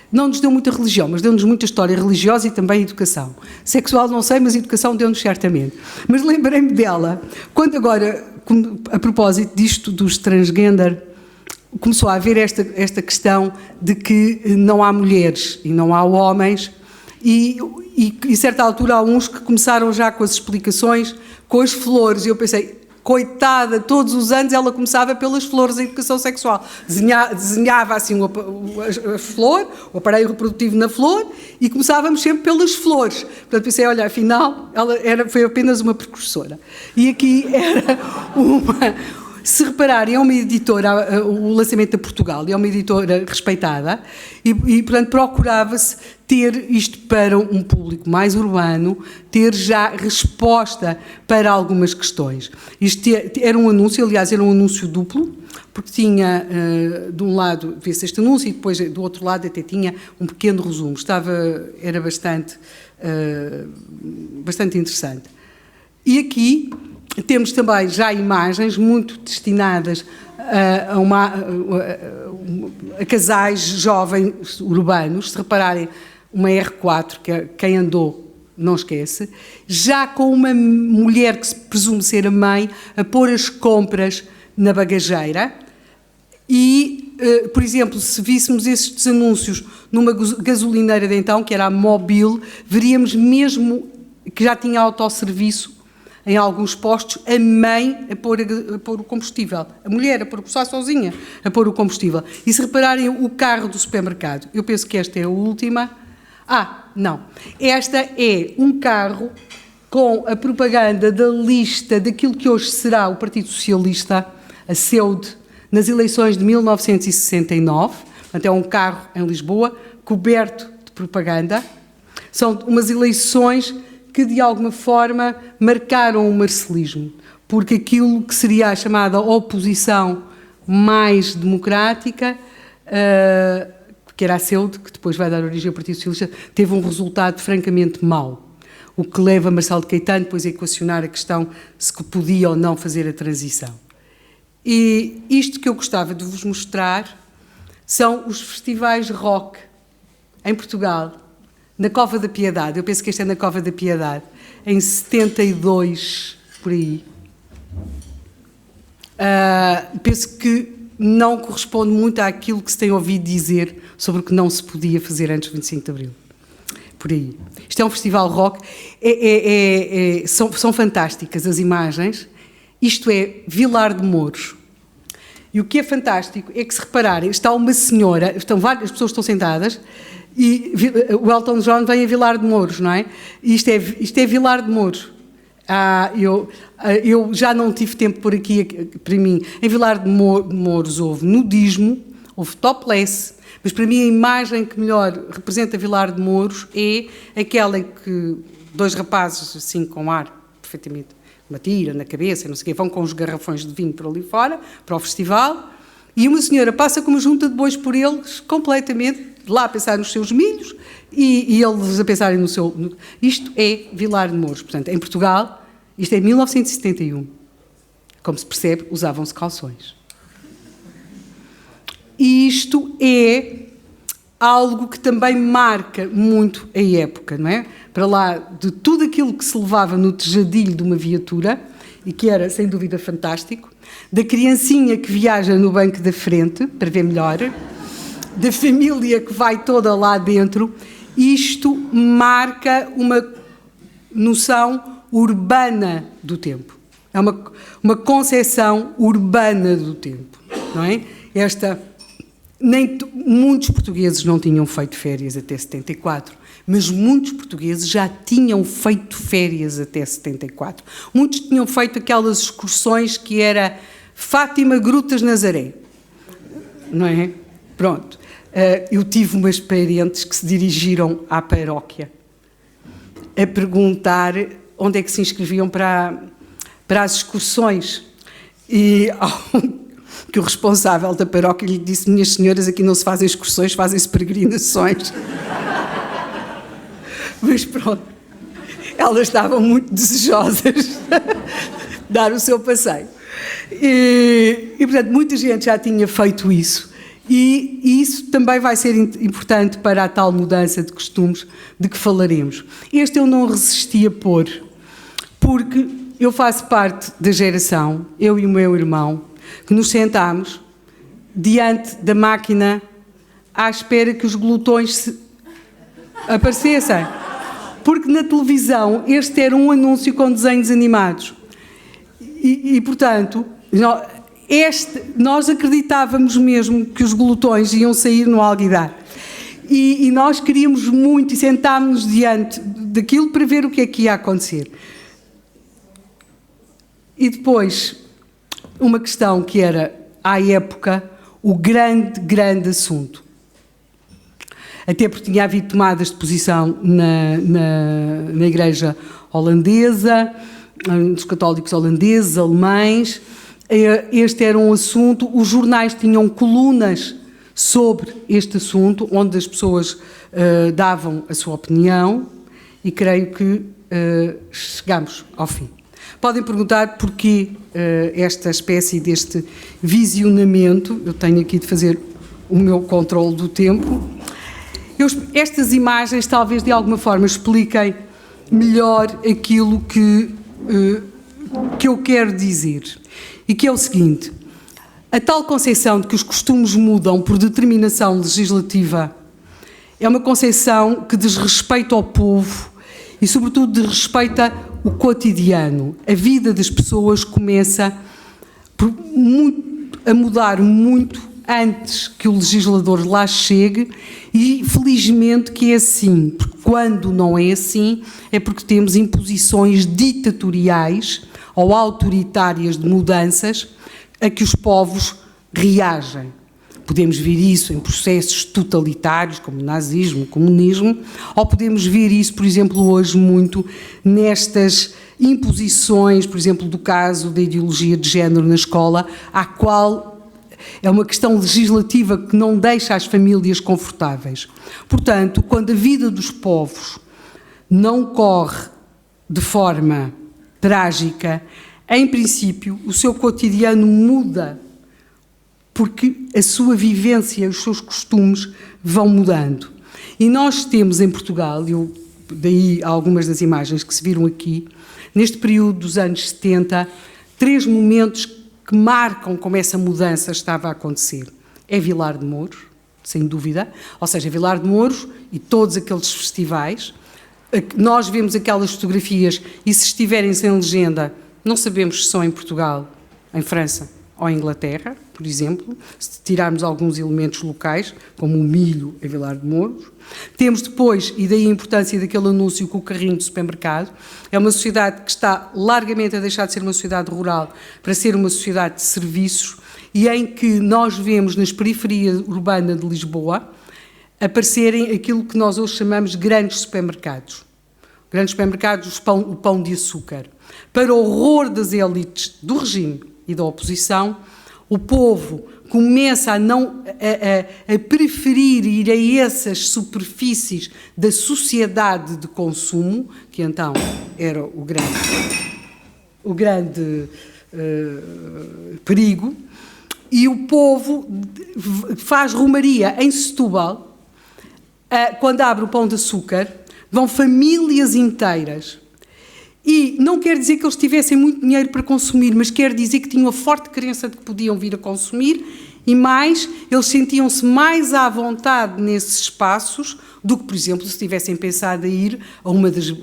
não nos deu muita religião, mas deu-nos muita história religiosa e também educação. Sexual não sei, mas educação deu-nos certamente. Mas lembrei-me dela, quando agora, a propósito disto dos transgender, começou a haver esta questão de que não há mulheres e não há homens, e a certa altura há uns que começaram já com as explicações, com as flores, e eu pensei, coitada, todos os anos ela começava pelas flores da educação sexual. Desenhava assim a flor, o aparelho reprodutivo na flor, e começávamos sempre pelas flores. Portanto, pensei, olha, afinal, ela foi apenas uma precursora. E aqui era uma... Se repararem, é uma editora, o lançamento da Portugal, é uma editora respeitada e portanto, procurava-se ter isto para um público mais urbano, ter já resposta para algumas questões. Isto era um anúncio, aliás, era um anúncio duplo, porque tinha, de um lado, vê-se este anúncio, e depois, do outro lado, até tinha um pequeno resumo. Era bastante interessante. E aqui temos também já imagens muito destinadas a casais jovens urbanos. Se repararem, uma R4, que quem andou não esquece, já com uma mulher que se presume ser a mãe a pôr as compras na bagageira e, por exemplo, se víssemos estes anúncios numa gasolineira de então, que era a Mobil, veríamos mesmo que já tinha autosserviço em alguns postos, a mãe a pôr o combustível, a mulher a pôr só sozinha a pôr o combustível. E se repararem o carro do supermercado, eu penso que esta é a última. Não. Esta é um carro com a propaganda da lista daquilo que hoje será o Partido Socialista, a CEUD, nas eleições de 1969. Portanto, é um carro em Lisboa, coberto de propaganda. São umas eleições que, de alguma forma, marcaram o marcelismo, porque aquilo que seria a chamada oposição mais democrática, que era a CEUD, que depois vai dar origem ao Partido Socialista, teve um resultado francamente mau, o que leva Marcelo de Caetano depois a equacionar a questão se podia ou não fazer a transição. E isto que eu gostava de vos mostrar são os festivais rock em Portugal, na Cova da Piedade. Eu penso que este é na Cova da Piedade, em 72, por aí. Penso que não corresponde muito àquilo que se tem ouvido dizer sobre o que não se podia fazer antes do 25 de Abril. Por aí. Isto é um festival rock. São fantásticas as imagens. Isto é Vilar de Mouros. E o que é fantástico é que, se repararem, está uma senhora, várias pessoas estão sentadas, e o Elton John vem a Vilar de Mouros, não é? E isto é Vilar de Mouros. Eu já não tive tempo por aqui, para mim. Em Vilar de Mouros houve nudismo, houve topless, mas para mim a imagem que melhor representa Vilar de Mouros é aquela em que dois rapazes, assim, com ar perfeitamente, uma tira na cabeça, não sei o quê, vão com os garrafões de vinho para ali fora, para o festival, e uma senhora passa com uma junta de bois por eles, completamente, lá a pensar nos seus milhos, e eles a pensarem no seu... Isto é Vilar de Mouros. Portanto, em Portugal, isto é 1971. Como se percebe, usavam-se calções. E isto é algo que também marca muito a época, não é? Para lá de tudo aquilo que se levava no tejadilho de uma viatura, e que era, sem dúvida, fantástico, da criancinha que viaja no banco da frente, para ver melhor, da família que vai toda lá dentro, isto marca uma noção urbana do tempo. É uma concepção urbana do tempo, não é? Muitos portugueses não tinham feito férias até 74, mas muitos portugueses já tinham feito férias até 74. Muitos tinham feito aquelas excursões que era Fátima, Grutas, Nazaré, não é? Pronto. Eu tive umas parentes que se dirigiram à paróquia a perguntar onde é que se inscreviam para as excursões. E que o responsável da paróquia lhe disse: minhas senhoras, aqui não se fazem excursões, fazem-se peregrinações. Mas pronto, elas estavam muito desejosas de dar o seu passeio. E, portanto, muita gente já tinha feito isso. E isso também vai ser importante para a tal mudança de costumes de que falaremos. Este eu não resisti a pôr, porque eu faço parte da geração, eu e o meu irmão, que nos sentámos diante da máquina à espera que os glutões aparecessem. Porque na televisão este era um anúncio com desenhos animados. E portanto... nós acreditávamos mesmo que os glutões iam sair no alguidar. E nós queríamos muito e sentámos-nos diante daquilo para ver o que é que ia acontecer. E depois uma questão que era, à época, o grande assunto. Até porque tinha havido tomadas de posição na Igreja holandesa, dos católicos holandeses, alemães. Este era um assunto, os jornais tinham colunas sobre este assunto, onde as pessoas davam a sua opinião, e creio que chegamos ao fim. Podem perguntar porquê esta espécie deste visionamento. Eu tenho aqui de fazer o meu controle do tempo. Estas imagens talvez de alguma forma expliquem melhor aquilo que eu quero dizer, e que é o seguinte: a tal concepção de que os costumes mudam por determinação legislativa é uma concepção que desrespeita o povo e, sobretudo, desrespeita o cotidiano. A vida das pessoas começa a mudar muito antes que o legislador lá chegue, e felizmente que é assim, porque quando não é assim é porque temos imposições ditatoriais ou autoritárias de mudanças a que os povos reagem. Podemos ver isso em processos totalitários, como o nazismo, o comunismo, ou podemos ver isso, por exemplo, hoje muito nestas imposições, por exemplo, do caso da ideologia de género na escola, à qual é uma questão legislativa que não deixa as famílias confortáveis. Portanto, quando a vida dos povos não corre de forma trágica, em princípio, o seu cotidiano muda, porque a sua vivência, os seus costumes vão mudando. E nós temos em Portugal, daí algumas das imagens que se viram aqui, neste período dos anos 70, 3 momentos que marcam como essa mudança estava a acontecer. É Vilar de Mouros, sem dúvida, ou seja, Vilar de Mouros e todos aqueles festivais. Nós vemos aquelas fotografias e, se estiverem sem legenda, não sabemos se são em Portugal, em França ou em Inglaterra, por exemplo, se tirarmos alguns elementos locais, como o milho em Vilar de Mouros. Temos depois, e daí a importância daquele anúncio com o carrinho do supermercado, é uma sociedade que está largamente a deixar de ser uma sociedade rural para ser uma sociedade de serviços, e em que nós vemos nas periferias urbanas de Lisboa aparecerem aquilo que nós hoje chamamos de grandes supermercados. Grandes supermercados, o pão de açúcar. Para o horror das elites do regime e da oposição, o povo começa a preferir ir a essas superfícies da sociedade de consumo, que então era o grande perigo, e o povo faz romaria em Setúbal. Quando abre o pão de açúcar, vão famílias inteiras. E não quer dizer que eles tivessem muito dinheiro para consumir, mas quer dizer que tinham a forte crença de que podiam vir a consumir, e mais, eles sentiam-se mais à vontade nesses espaços do que, por exemplo, se tivessem pensado a ir a uma das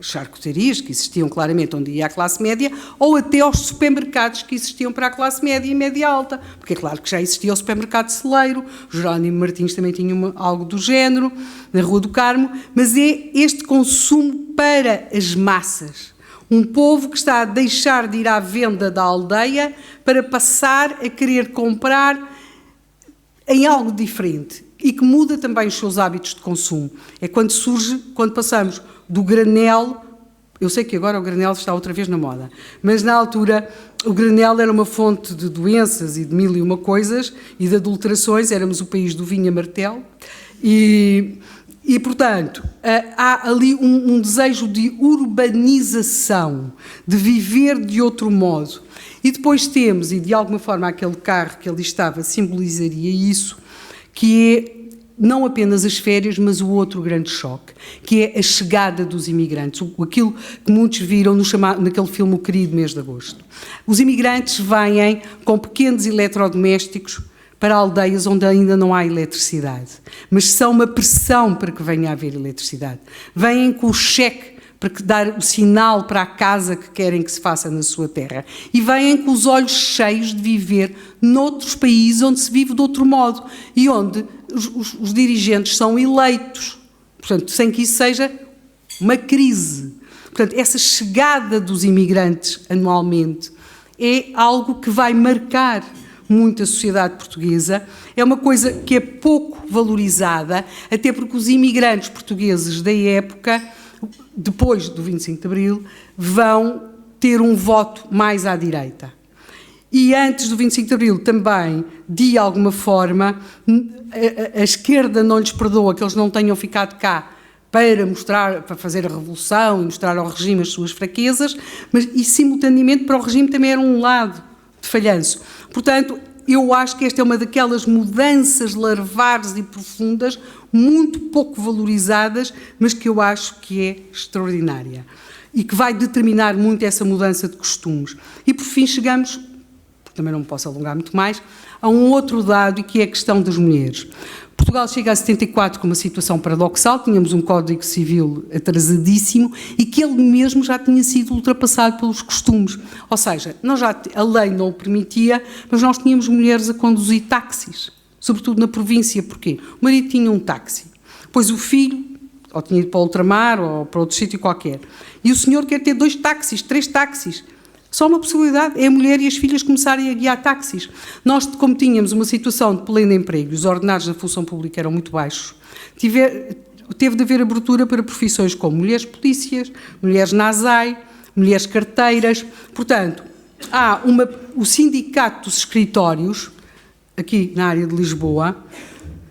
charcutarias que existiam claramente onde ia a classe média, ou até aos supermercados que existiam para a classe média e média alta, porque é claro que já existia o supermercado Celeiro, Jerónimo Martins também tinha algo do género, na Rua do Carmo, mas é este consumo para as massas. Um povo que está a deixar de ir à venda da aldeia para passar a querer comprar em algo diferente e que muda também os seus hábitos de consumo. É quando passamos do granel. Eu sei que agora o granel está outra vez na moda, mas na altura o granel era uma fonte de doenças e de mil e uma coisas e de adulterações, éramos o país do vinho a martelo e portanto, há ali um desejo de urbanização, de viver de outro modo. E depois temos, e de alguma forma aquele carro que ali estava simbolizaria isso, que é não apenas as férias, mas o outro grande choque, que é a chegada dos imigrantes, aquilo que muitos viram naquele filme O Querido Mês de Agosto. Os imigrantes vêm com pequenos eletrodomésticos para aldeias onde ainda não há eletricidade, mas são uma pressão para que venha a haver eletricidade. Vêm com o cheque para dar o sinal para a casa que querem que se faça na sua terra. E vêm com os olhos cheios de viver noutros países onde se vive de outro modo e onde os dirigentes são eleitos, portanto, sem que isso seja uma crise. Portanto, essa chegada dos imigrantes anualmente é algo que vai marcar muito a sociedade portuguesa, é uma coisa que é pouco valorizada, até porque os imigrantes portugueses da época, depois do 25 de Abril, vão ter um voto mais à direita. E antes do 25 de Abril também, de alguma forma, a esquerda não lhes perdoa que eles não tenham ficado cá para fazer a revolução e mostrar ao regime as suas fraquezas, mas e simultaneamente para o regime também era um lado de falhanço. Portanto, eu acho que esta é uma daquelas mudanças larvares e profundas, muito pouco valorizadas, mas que eu acho que é extraordinária e que vai determinar muito essa mudança de costumes. E por fim chegamos, porque também não me posso alongar muito mais, a um outro dado, e que é a questão das mulheres. Portugal chega a 74 com uma situação paradoxal, tínhamos um Código Civil atrasadíssimo e que ele mesmo já tinha sido ultrapassado pelos costumes. Ou seja, a lei não o permitia, mas nós tínhamos mulheres a conduzir táxis, sobretudo na província. Porquê? O marido tinha um táxi, pois o filho, ou tinha ido para o ultramar ou para outro sítio qualquer, e o senhor quer ter 2 táxis, 3 táxis. Só uma possibilidade, é a mulher e as filhas começarem a guiar táxis. Nós, como tínhamos uma situação de pleno emprego e os ordenados da função pública eram muito baixos, teve de haver abertura para profissões como mulheres polícias, mulheres na ASAI, mulheres carteiras. Portanto, o sindicato dos escritórios, aqui na área de Lisboa,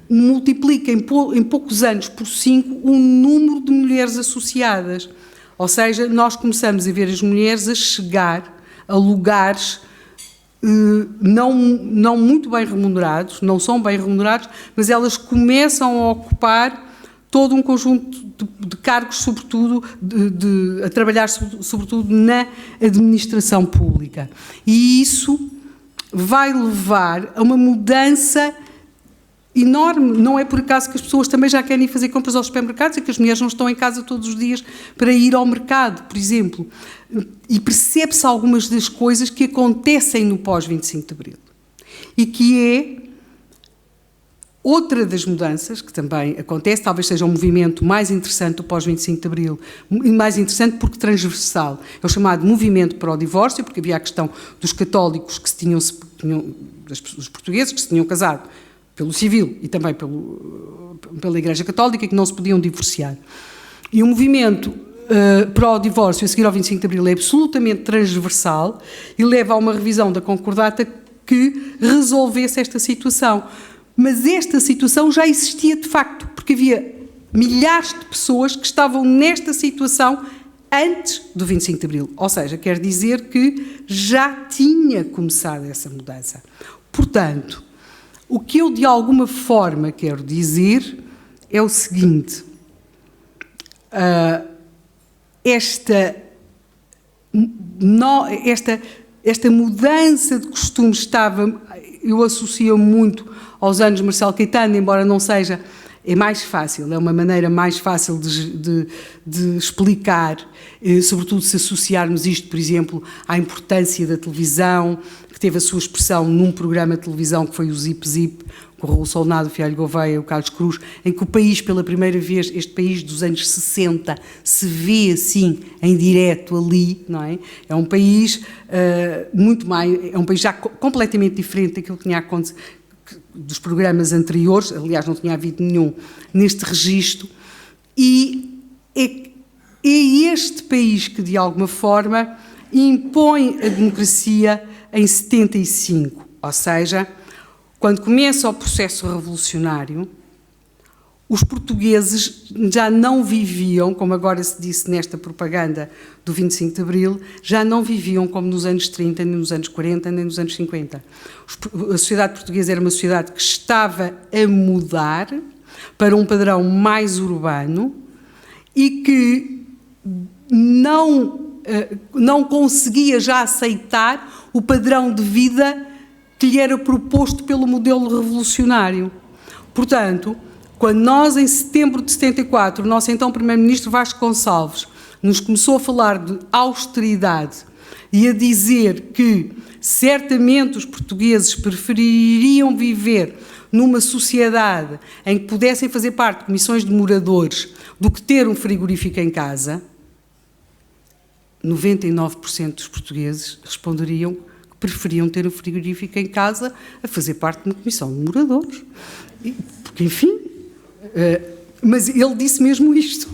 multiplica em poucos anos por 5 o número de mulheres associadas. Ou seja, nós começamos a ver as mulheres a chegar a lugares não muito bem remunerados, não são bem remunerados, mas elas começam a ocupar todo um conjunto de cargos, sobretudo, a trabalhar sobretudo na administração pública. E isso vai levar a uma mudança enorme. Não é por acaso que as pessoas também já querem fazer compras aos supermercados e que as mulheres não estão em casa todos os dias para ir ao mercado, por exemplo. E percebe-se algumas das coisas que acontecem no pós-25 de Abril. E que é outra das mudanças que também acontece, talvez seja um movimento mais interessante do pós-25 de Abril, mais interessante porque transversal. É o chamado movimento para o divórcio, porque havia a questão dos católicos dos portugueses que se tinham casado pelo civil e também pela Igreja Católica, que não se podiam divorciar. E o movimento para o divórcio a seguir ao 25 de Abril é absolutamente transversal e leva a uma revisão da concordata que resolvesse esta situação. Mas esta situação já existia de facto, porque havia milhares de pessoas que estavam nesta situação antes do 25 de Abril. Ou seja, quer dizer que já tinha começado essa mudança. Portanto, o que eu de alguma forma quero dizer é o seguinte: esta mudança de costumes eu associo muito aos anos de Marcelo Caetano, embora não seja, é mais fácil, é uma maneira mais fácil de explicar, sobretudo se associarmos isto, por exemplo, à importância da televisão, que teve a sua expressão num programa de televisão que foi o Zip Zip, com o Raul Solnado, o Fialho Gouveia e o Carlos Cruz, em que o país, pela primeira vez, este país dos anos 60, se vê assim, em direto ali, não é? É um país muito mais, é um país já completamente diferente daquilo que tinha acontecido dos programas anteriores, aliás não tinha havido nenhum neste registro, e é este país que de alguma forma impõe a democracia em 75, ou seja, quando começa o processo revolucionário, os portugueses já não viviam, como agora se disse nesta propaganda do 25 de Abril, já não viviam como nos anos 30, nem nos anos 40, nem nos anos 50. A sociedade portuguesa era uma sociedade que estava a mudar para um padrão mais urbano e que não conseguia já aceitar o padrão de vida que lhe era proposto pelo modelo revolucionário. Portanto, quando nós, em setembro de 74, o nosso então Primeiro-Ministro Vasco Gonçalves nos começou a falar de austeridade e a dizer que certamente os portugueses prefeririam viver numa sociedade em que pudessem fazer parte de comissões de moradores do que ter um frigorífico em casa, 99% dos portugueses responderiam preferiam ter o frigorífico em casa a fazer parte de uma comissão de moradores. Porque, enfim, mas ele disse mesmo isto.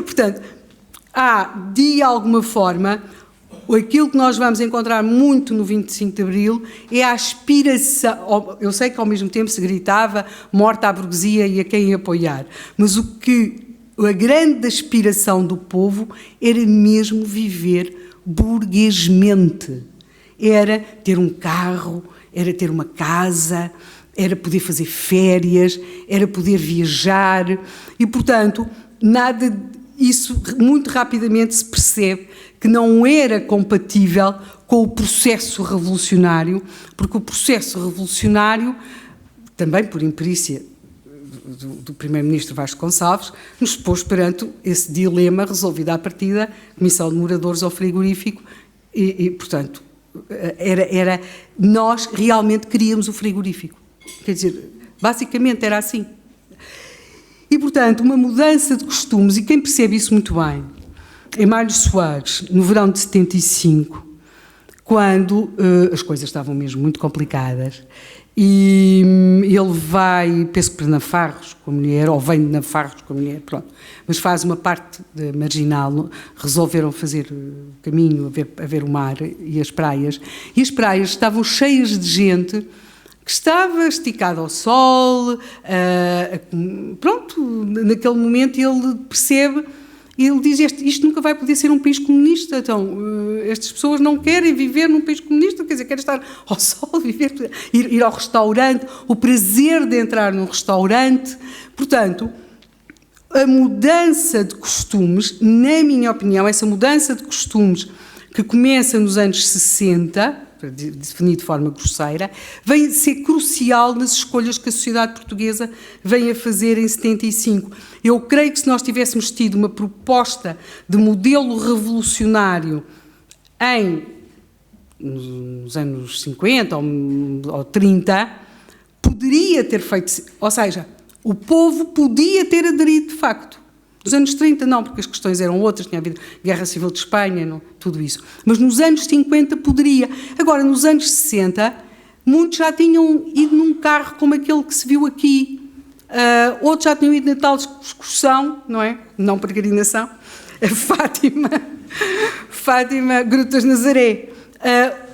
Portanto, há, de alguma forma, aquilo que nós vamos encontrar muito no 25 de Abril é a aspiração. Eu sei que ao mesmo tempo se gritava morte à burguesia e a quem apoiar, mas a grande aspiração do povo era mesmo viver burguesmente. Era ter um carro, era ter uma casa, era poder fazer férias, era poder viajar e, portanto, nada isso muito rapidamente se percebe que não era compatível com o processo revolucionário, porque o processo revolucionário, também por imperícia do primeiro-ministro Vasco Gonçalves, nos pôs perante esse dilema resolvido à partida, comissão de moradores ao frigorífico, e portanto, nós realmente queríamos o frigorífico. Quer dizer, basicamente era assim. E, portanto, uma mudança de costumes, e quem percebe isso muito bem, é Mário Soares, no verão de 75, quando as coisas estavam mesmo muito complicadas, e ele vai, penso que para Nafarros com a mulher, ou vem de Nafarros com a mulher, pronto, mas faz uma parte de marginal, resolveram fazer caminho, a ver o mar e as praias estavam cheias de gente que estava esticada ao sol, pronto, naquele momento ele percebe, ele diz, isto nunca vai poder ser um país comunista, então, estas pessoas não querem viver num país comunista, quer dizer, querem estar ao sol, ir ao restaurante, o prazer de entrar num restaurante, portanto, a mudança de costumes, na minha opinião, essa mudança de costumes que começa nos anos 60, para definir de forma grosseira, vem ser crucial nas escolhas que a sociedade portuguesa vem a fazer em 75. Eu creio que se nós tivéssemos tido uma proposta de modelo revolucionário nos anos 50 ou 30, poderia ter feito, ou seja, o povo podia ter aderido de facto. Nos anos 30 não, porque as questões eram outras, tinha havido Guerra Civil de Espanha, não, tudo isso. Mas nos anos 50 poderia. Agora, nos anos 60, muitos já tinham ido num carro como aquele que se viu aqui. Outros já tinham ido na tal excursão, não é? Não peregrinação. Fátima, Grutas Nazaré.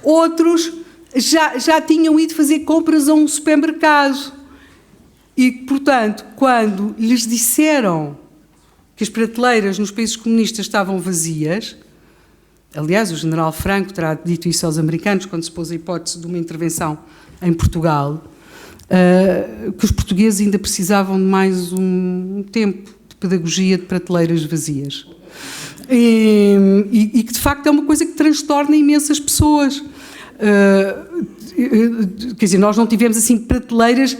Outros já tinham ido fazer compras a um supermercado. E, portanto, quando lhes disseram que as prateleiras nos países comunistas estavam vazias, aliás, o general Franco terá dito isso aos americanos quando se pôs a hipótese de uma intervenção em Portugal, que os portugueses ainda precisavam de mais um tempo de pedagogia de prateleiras vazias. E que, de facto, é uma coisa que transtorna imensas pessoas. Quer dizer, nós não tivemos, assim, prateleiras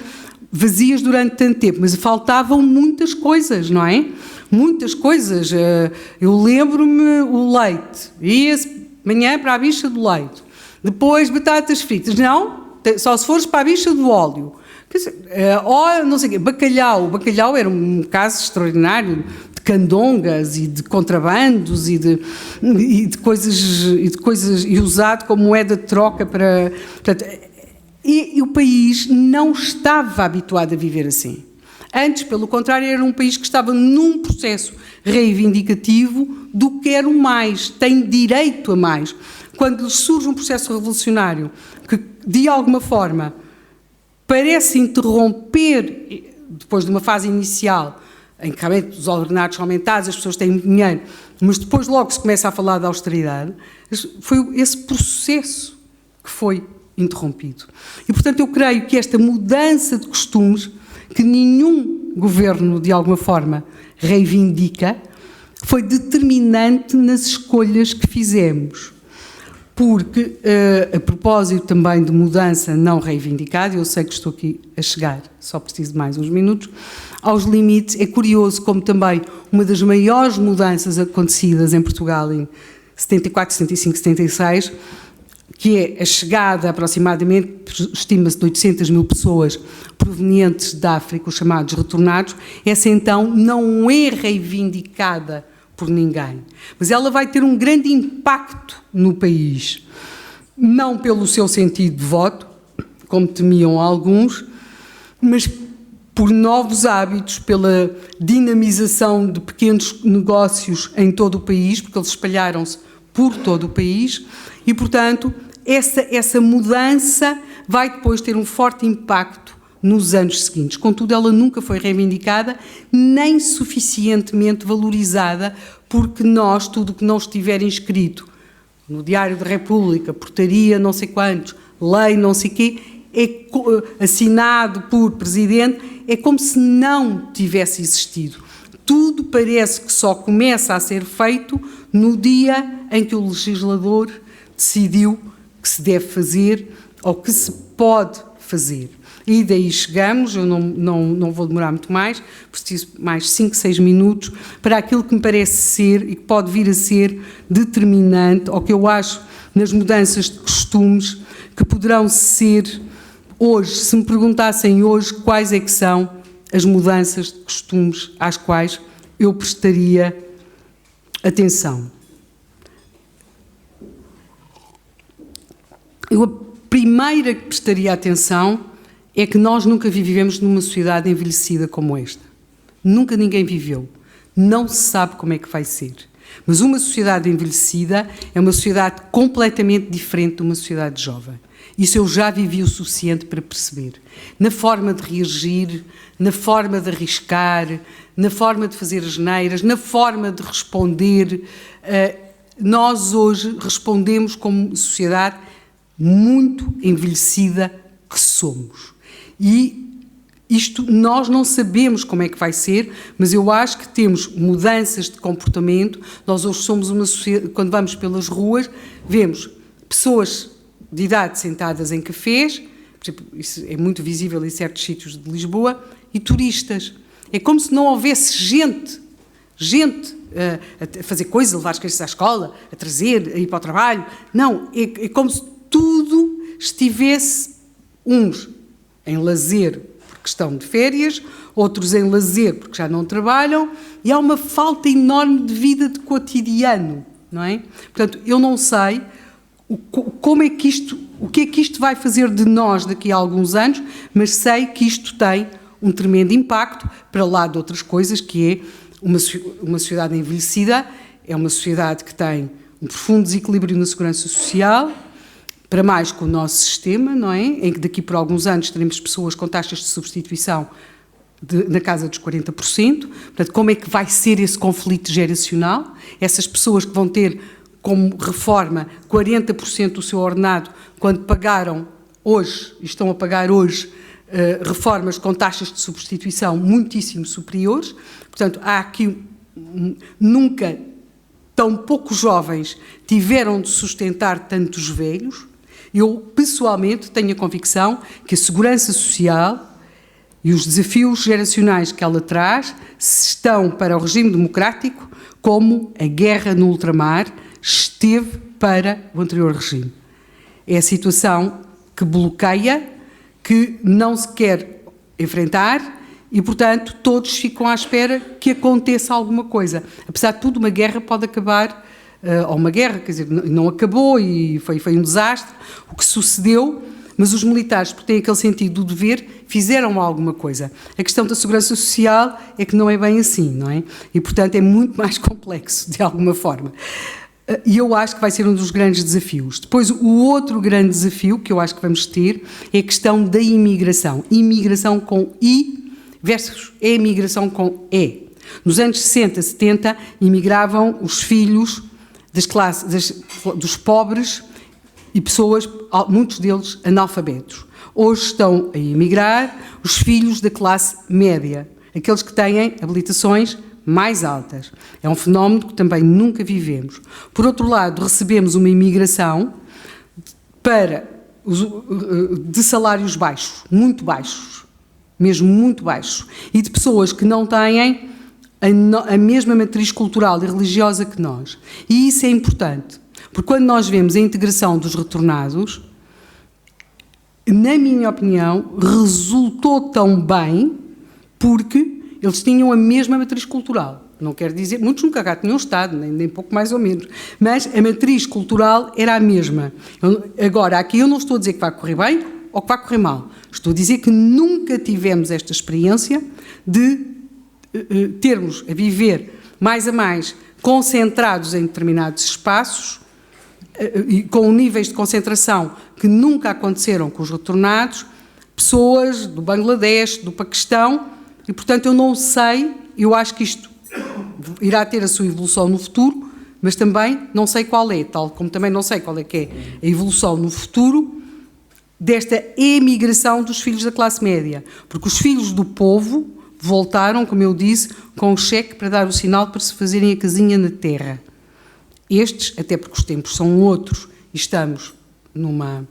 vazias durante tanto tempo, mas faltavam muitas coisas, não é? Muitas coisas. Eu lembro-me o leite, ia manhã para a bicha do leite, depois batatas fritas, não, só se fores para a bicha do óleo. Quer dizer, não sei o quê, bacalhau. O bacalhau era um caso extraordinário de candongas e de contrabandos e de coisas e usado como moeda de troca para... Portanto, e o país não estava habituado a viver assim. Antes, pelo contrário, era um país que estava num processo reivindicativo do que era o mais, tem direito a mais. Quando surge um processo revolucionário que, de alguma forma, parece interromper, depois de uma fase inicial, em que realmente os ordenados são aumentados, as pessoas têm muito dinheiro, mas depois logo se começa a falar da austeridade, foi esse processo que foi interrompido. E, portanto, eu creio que esta mudança de costumes, que nenhum governo, de alguma forma, reivindica, foi determinante nas escolhas que fizemos. Porque, a propósito também de mudança não reivindicada, eu sei que estou aqui a chegar, só preciso de mais uns minutos, aos limites, é curioso como também uma das maiores mudanças acontecidas em Portugal em 74, 75, 76, que é a chegada, aproximadamente, estima-se de 800 mil pessoas provenientes da África, os chamados retornados, essa então não é reivindicada por ninguém. Mas ela vai ter um grande impacto no país. não pelo seu sentido de voto, como temiam alguns, mas por novos hábitos, pela dinamização de pequenos negócios em todo o país, porque eles espalharam-se por todo o país, e, portanto, essa mudança vai depois ter um forte impacto nos anos seguintes. Contudo, ela nunca foi reivindicada, nem suficientemente valorizada, porque nós, tudo o que não estiver inscrito no Diário da República, portaria não sei quantos, lei não sei quê, assinado por Presidente, é como se não tivesse existido. Tudo parece que só começa a ser feito no dia em que o legislador decidiu que se deve fazer ou que se pode fazer. E daí chegamos, eu não vou demorar muito mais, preciso mais 5, 6 minutos, para aquilo que me parece ser e que pode vir a ser determinante, ou que eu acho nas mudanças de costumes, que poderão ser hoje, se me perguntassem hoje quais é que são as mudanças de costumes às quais eu prestaria atenção. A primeira que prestaria atenção é que nós nunca vivemos numa sociedade envelhecida como esta. Nunca ninguém viveu. Não se sabe como é que vai ser. Mas uma sociedade envelhecida é uma sociedade completamente diferente de uma sociedade jovem. Isso eu já vivi o suficiente para perceber. Na forma de reagir, na forma de arriscar, na forma de fazer asneiras, na forma de responder. Nós hoje respondemos como sociedade muito envelhecida que somos. E isto nós não sabemos como é que vai ser, mas eu acho que temos mudanças de comportamento. Nós hoje somos uma sociedade, quando vamos pelas ruas, vemos pessoas de idade sentadas em cafés, por exemplo, isso é muito visível em certos sítios de Lisboa, e turistas. É como se não houvesse gente a fazer coisas, a levar as crianças à escola, a trazer, a ir para o trabalho. Não, é como se tudo estivesse, uns em lazer por questão de férias, outros em lazer porque já não trabalham, e há uma falta enorme de vida de cotidiano, não é? Portanto, eu não sei como é que o que é que isto vai fazer de nós daqui a alguns anos, mas sei que isto tem um tremendo impacto, para lá de outras coisas, que é uma sociedade envelhecida, é uma sociedade que tem um profundo desequilíbrio na segurança social, para mais com o nosso sistema, não é? Em que daqui por alguns anos teremos pessoas com taxas de substituição na casa dos 40%. Portanto, como é que vai ser esse conflito geracional? Essas pessoas que vão ter como reforma 40% do seu ordenado, quando pagaram hoje, e estão a pagar hoje, reformas com taxas de substituição muitíssimo superiores. Portanto, há aqui nunca tão poucos jovens tiveram de sustentar tantos velhos. Eu, pessoalmente, tenho a convicção que a segurança social e os desafios geracionais que ela traz estão para o regime democrático como a guerra no ultramar esteve para o anterior regime. É a situação que bloqueia, que não se quer enfrentar e, portanto, todos ficam à espera que aconteça alguma coisa. Apesar de tudo, uma guerra pode acabar, ou uma guerra, quer dizer, não acabou e foi um desastre o que sucedeu, mas os militares, porque têm aquele sentido do dever, fizeram alguma coisa. A questão da segurança social é que não é bem assim, não é? E, portanto, é muito mais complexo, de alguma forma. E eu acho que vai ser um dos grandes desafios. Depois, o outro grande desafio que eu acho que vamos ter é a questão da imigração. Imigração com I versus imigração com E. Nos anos 60, 70, imigravam os filhos dos pobres e pessoas, muitos deles analfabetos. Hoje estão a imigrar os filhos da classe média, aqueles que têm habilitações mais altas. É um fenómeno que também nunca vivemos. Por outro lado, recebemos uma imigração de salários baixos, muito baixos, mesmo muito baixos, e de pessoas que não têm a mesma matriz cultural e religiosa que nós. E isso é importante, porque quando nós vemos a integração dos retornados, na minha opinião, resultou tão bem porque eles tinham a mesma matriz cultural. Não quer dizer, muitos nunca cá tinham estado, nem pouco mais ou menos, mas a matriz cultural era a mesma. Agora, aqui eu não estou a dizer que vai correr bem ou que vai correr mal. Estou a dizer que nunca tivemos esta experiência de termos a viver mais a mais concentrados em determinados espaços e com níveis de concentração que nunca aconteceram com os retornados, pessoas do Bangladesh, do Paquistão, e portanto eu não sei, eu acho que isto irá ter a sua evolução no futuro, mas também não sei qual é, tal como também não sei qual é que é a evolução no futuro desta emigração dos filhos da classe média, porque os filhos do povo voltaram, como eu disse, com o cheque para dar o sinal para se fazerem a casinha na terra. Estes, até porque os tempos são outros, e estamos numa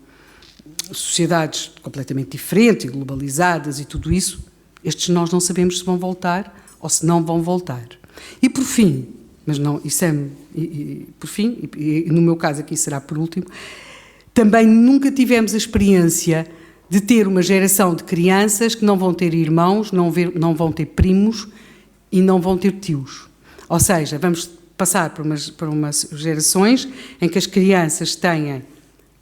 sociedades completamente diferentes e globalizadas e tudo isso, estes nós não sabemos se vão voltar ou se não vão voltar. E por fim, mas não, isso é, por fim, e no meu caso aqui será por último, também nunca tivemos a experiência de ter uma geração de crianças que não vão ter irmãos, não vão ter primos e não vão ter tios. Ou seja, vamos passar por umas gerações em que as crianças têm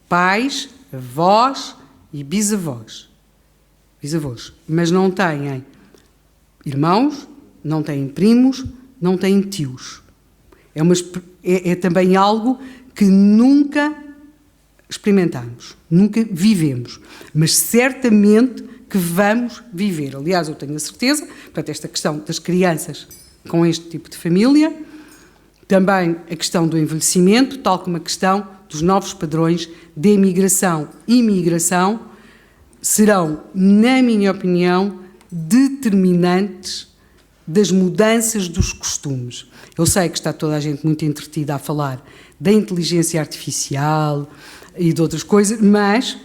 pais, avós e bisavós, mas não têm irmãos, não têm primos, não têm tios. É também algo que nunca experimentamos, nunca vivemos, mas certamente que vamos viver. Aliás, eu tenho a certeza, portanto, esta questão das crianças com este tipo de família, também a questão do envelhecimento, tal como a questão dos novos padrões de emigração e imigração, serão, na minha opinião, determinantes das mudanças dos costumes. Eu sei que está toda a gente muito entretida a falar da inteligência artificial e de outras coisas, mas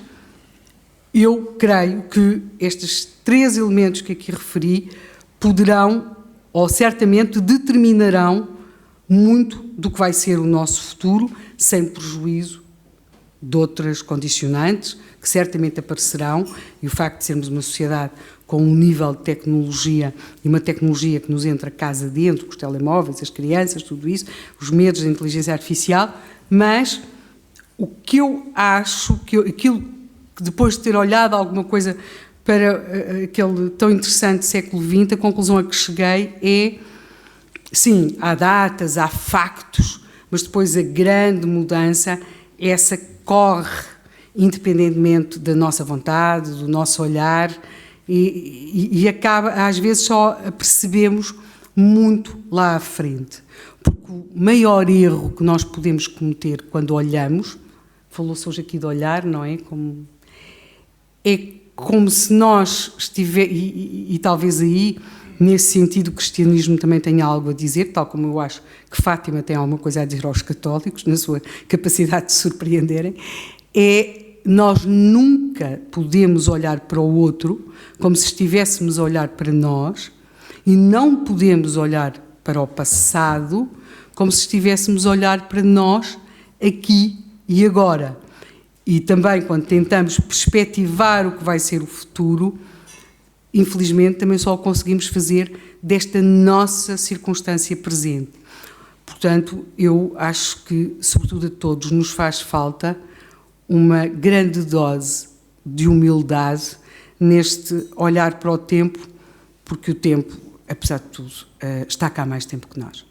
eu creio que estes 3 elementos que aqui referi poderão, ou certamente determinarão, muito do que vai ser o nosso futuro, sem prejuízo de outras condicionantes que certamente aparecerão, e o facto de sermos uma sociedade com um nível de tecnologia, e uma tecnologia que nos entra casa dentro, com os telemóveis, as crianças, tudo isso, os medos da inteligência artificial, mas o que eu acho, aquilo que depois de ter olhado alguma coisa para aquele tão interessante século XX, a conclusão a que cheguei é, sim, há datas, há factos, mas depois a grande mudança, essa corre independentemente da nossa vontade, do nosso olhar, e acaba, às vezes só a percebemos muito lá à frente. Porque o maior erro que nós podemos cometer quando olhamos, falou-se hoje aqui de olhar, não é? É como se nós estivéssemos, e talvez aí, nesse sentido, o cristianismo também tenha algo a dizer, tal como eu acho que Fátima tem alguma coisa a dizer aos católicos, na sua capacidade de surpreenderem, nós nunca podemos olhar para o outro como se estivéssemos a olhar para nós, e não podemos olhar para o passado como se estivéssemos a olhar para nós aqui e agora. E também quando tentamos perspectivar o que vai ser o futuro, infelizmente também só o conseguimos fazer desta nossa circunstância presente. Portanto, eu acho que, sobretudo a todos, nos faz falta uma grande dose de humildade neste olhar para o tempo, porque o tempo, apesar de tudo, está cá há mais tempo que nós.